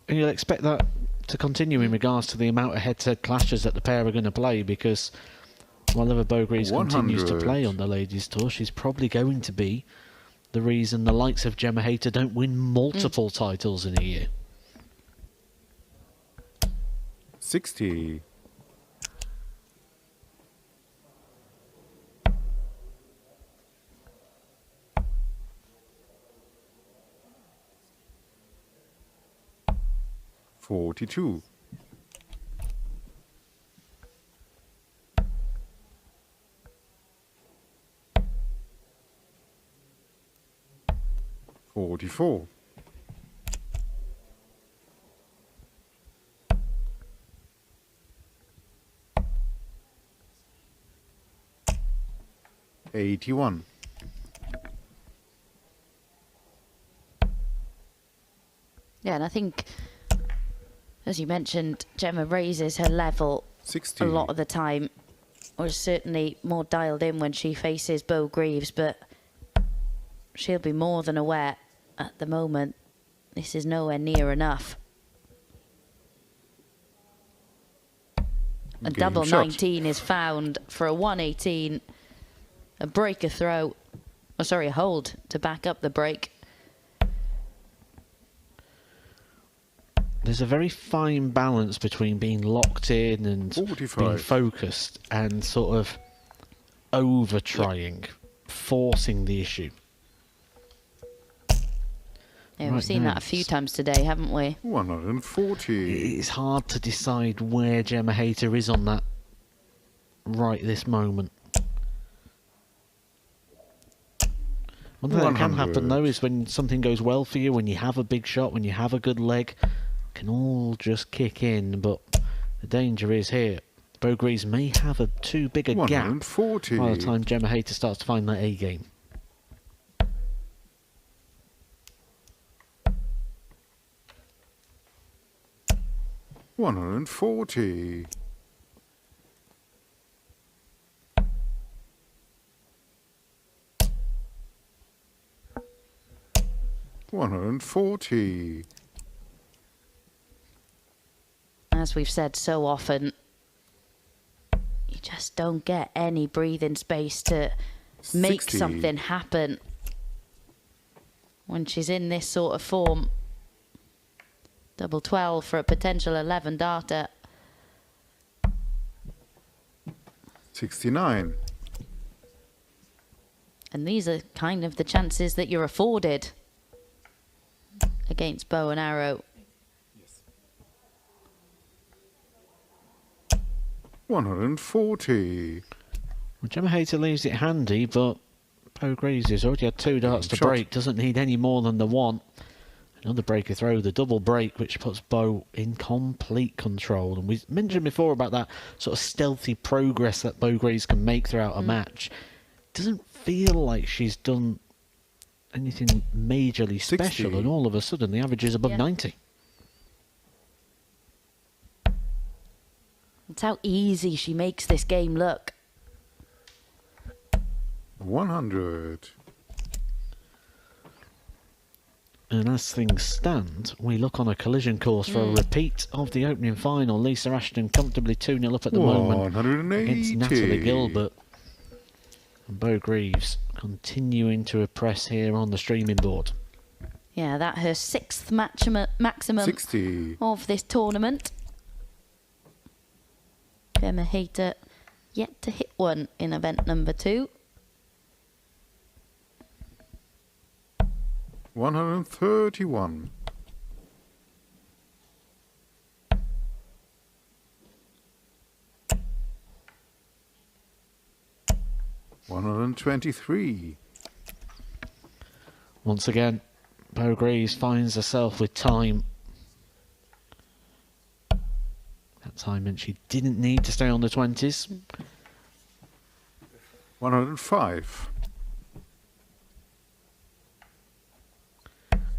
And you'll expect that to continue in regards to the amount of head-to-head clashes that the pair are going to play, because whenever Bo Greaves continues to 100. play on the Ladies Tour, she's probably going to be the reason the likes of Gemma Hayter don't win multiple titles in a year. 60. 42. 44. 81. 'Yeah, and I think, as you mentioned, Gemma raises her level 60. a lot of the time, or is certainly more dialed in when she faces Bo Greaves, but she'll be more than aware at the moment this is nowhere near enough. A Game double shot. 19 is found for a 118, a break, a throw, oh sorry, a hold to back up the break. There's a very fine balance between being locked in and 45. being focused and sort of over-trying, forcing the issue. Yeah, we've Right, seen that a nice. few times today, haven't we? 140. It's hard to decide where Gemma Hayter is on that right this moment. One thing that can happen 100. though is when something goes well for you, when you have a big shot, when you have a good leg, it can all just kick in, but the danger is here. Bo Greaves may have a too big a gap 140. by the time Gemma Hayter starts to find that A game. 140. 140. As we've said so often, you just don't get any breathing space to make 60. something happen when she's in this sort of form. Double 12 for a potential 11 darter. 69. And these are kind of the chances that you're afforded against bow and arrow. 140. Well, Gemma Hayter leaves it handy, but Bo Greaves has already had 2 darts to Shot. break, doesn't need any more than the one. Another breaker throw, the double break, which puts Bo in complete control. And we mentioned before about that sort of stealthy progress that Bo Greaves can make throughout a match. Doesn't feel like she's done anything majorly 60. special, and all of a sudden the average is above Yeah. 90. It's how easy she makes this game look. 100. And as things stand, we look on a collision course for a repeat of the opening final. Lisa Ashton comfortably 2-0 up at the moment against 180. Natalie Gilbert. And Bo Greaves continuing to oppress here on the streaming board. Yeah, that her 6th maximum 60. of this tournament. Gemma Hayter yet to hit one in event number 2. 131. 123. Once again, Bo Greaves finds herself with time. That time meant she didn't need to stay on the 20s. 105.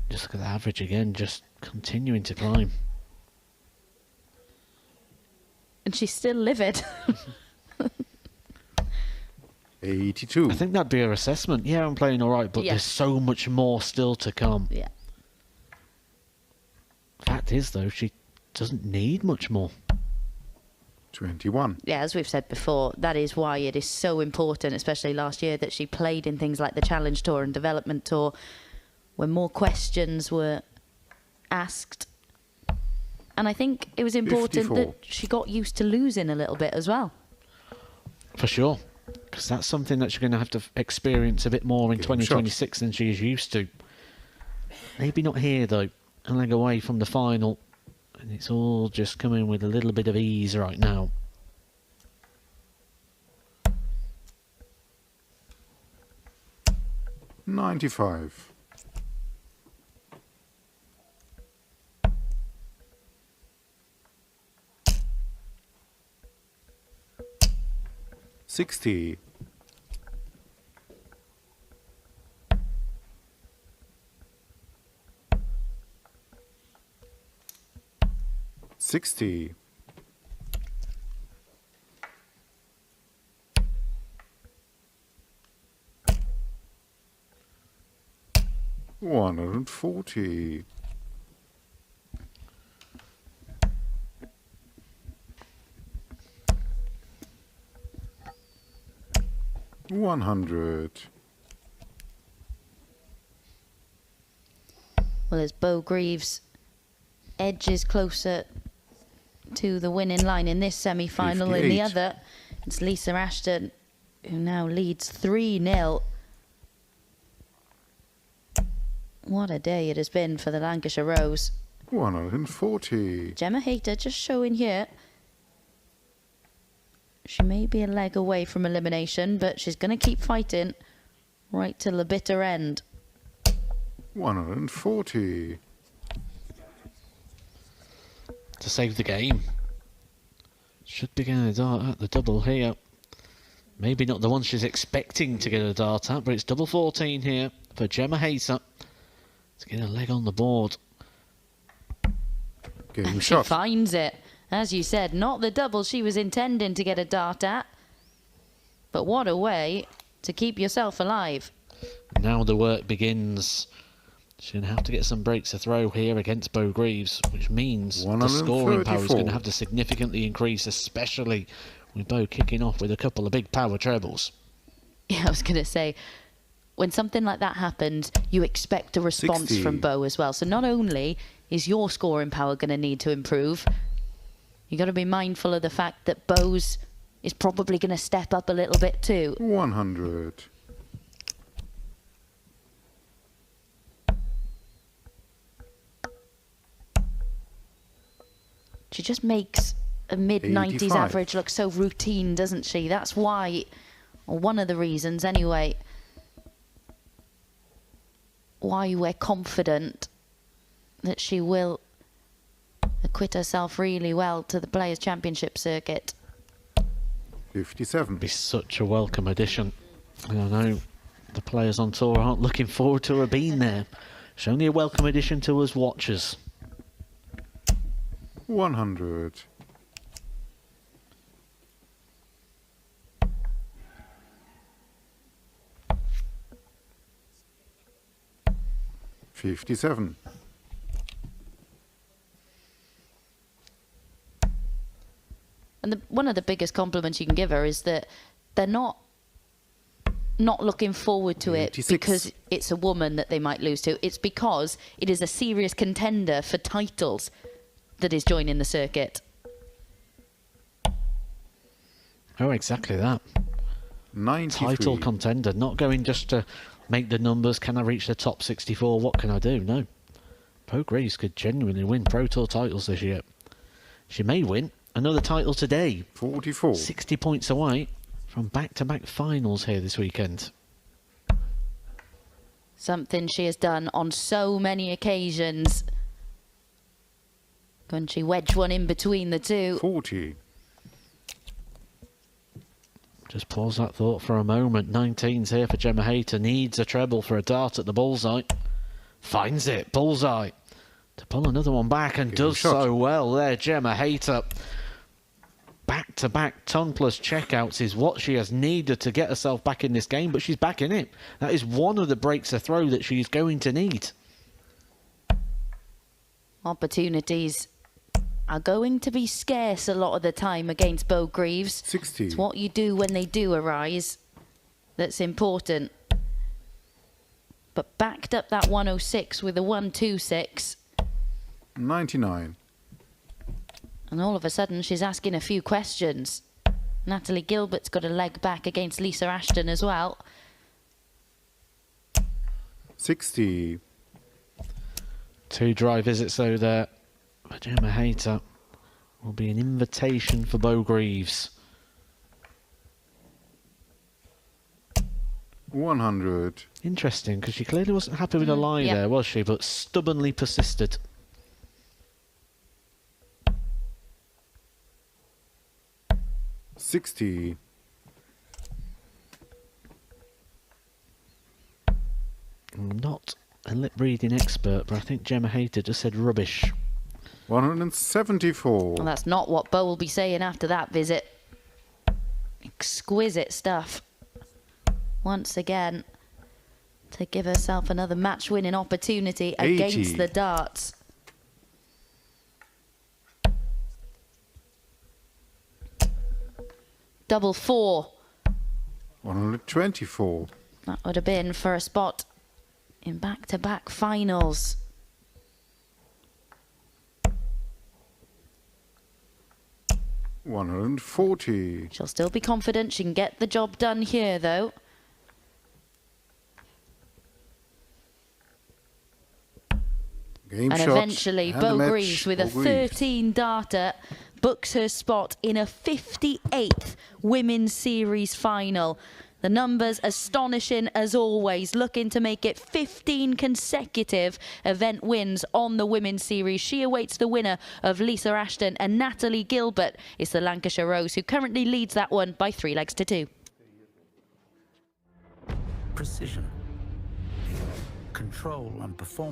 Just look at the average again, just continuing to climb. And she's still livid. 82. I think that'd be her assessment. Yeah, I'm playing all right, but Yeah. there's so much more still to come. Yeah. Fact is, though, she doesn't need much more. 21. Yeah, as we've said before, that is why it is so important, especially last year, that she played in things like the Challenge Tour and Development Tour, when more questions were asked. And I think it was important 54. that she got used to losing a little bit as well. For sure. Because that's something that she's going to have to experience a bit more in Game 2026 than she is used to. Maybe not here, though. A leg away from the final. And it's all just coming with a little bit of ease right now. $95. 60. 60. 140. 100. Well, as Bo Greaves edges closer to the winning line in this semi-final, in the 58. other, it's Lisa Ashton, who now leads 3-0. What a day it has been for the Lancashire Rose. 140. Gemma Hayter just showing here. She may be a leg away from elimination, but she's going to keep fighting right till the bitter end. 140. To save the game. Should be getting a dart at the double here. Maybe not the one she's expecting to get a dart at, but it's double 14 here for Gemma Hayter to get a leg on the board. Game And she shot. finds it. As you said, not the double she was intending to get a dart at. But what a way to keep yourself alive. Now the work begins. She's going to have to get some breaks to throw here against Bo Greaves, which means the scoring power is going to 134. have to significantly increase, especially with Bo kicking off with a couple of big power trebles. Yeah, I was going to say, when something like that happens, you expect a response 60. from Bo as well. So not only is your scoring power going to need to improve, you got to be mindful of the fact that Bo's is probably going to step up a little bit too. 100. She just makes a mid-90s 85. average look so routine, doesn't she? That's why, or one of the reasons anyway, why we're confident that she will acquit herself really well to the Players' Championship circuit. 57. Be such a welcome addition. And I know the players on tour aren't looking forward to her being there. It's only a welcome addition to us watchers. 100. 57. And one of the biggest compliments you can give her is that they're not looking forward to it 86. because it's a woman that they might lose to. It's because it is a serious contender for titles that is joining the circuit. Oh, exactly that. 93. Title contender, not going just to make the numbers. Can I reach the top 64? What can I do? No. Bo Greaves could genuinely win Pro Tour titles this year. She may win another title today. 44. 60 points away from back-to-back finals here this weekend. Something she has done on so many occasions. Can she wedge one in between the two? 40. Just pause that thought for a moment. 19's here for Gemma Hayter. Needs a treble for a dart at the bullseye. Finds it. Bullseye. To pull another one back and does so well there. Gemma Hayter. Back-to-back tongue-plus checkouts is what she has needed to get herself back in this game, but she's back in it. That is one of the breaks of throw that she's going to need. Opportunities are going to be scarce a lot of the time against Bo Greaves. 60. It's what you do when they do arise that's important. But backed up that 106 with a 126. 99. And all of a sudden, she's asking a few questions. Natalie Gilbert's got a leg back against Lisa Ashton as well. 60. 2 dry visits though there for Gemma Hayter. Will be an invitation for Bo Greaves. 100. Interesting, because she clearly wasn't happy with a lie yeah. there, was she? But stubbornly persisted. $60. I'm not a lip reading expert, but I think Gemma Hayter just said rubbish. 174. Well, that's not what Bo will be saying after that visit. Exquisite stuff. Once again, to give herself another match-winning opportunity 80. against the darts. Double 4. 124. That would have been for a spot in back-to-back finals. $140. She'll still be confident she can get the job done here, though. Game And shot. eventually, And the Bo match. Greaves with a Bo Greaves. 13-darter books her spot in a 58th Women's Series final. The numbers astonishing as always, looking to make it 15 consecutive event wins on the Women's Series. She awaits the winner of Lisa Ashton, and Natalie Gilbert is the Lancashire Rose, who currently leads that one by 3 legs to 2. Precision. Control and performance.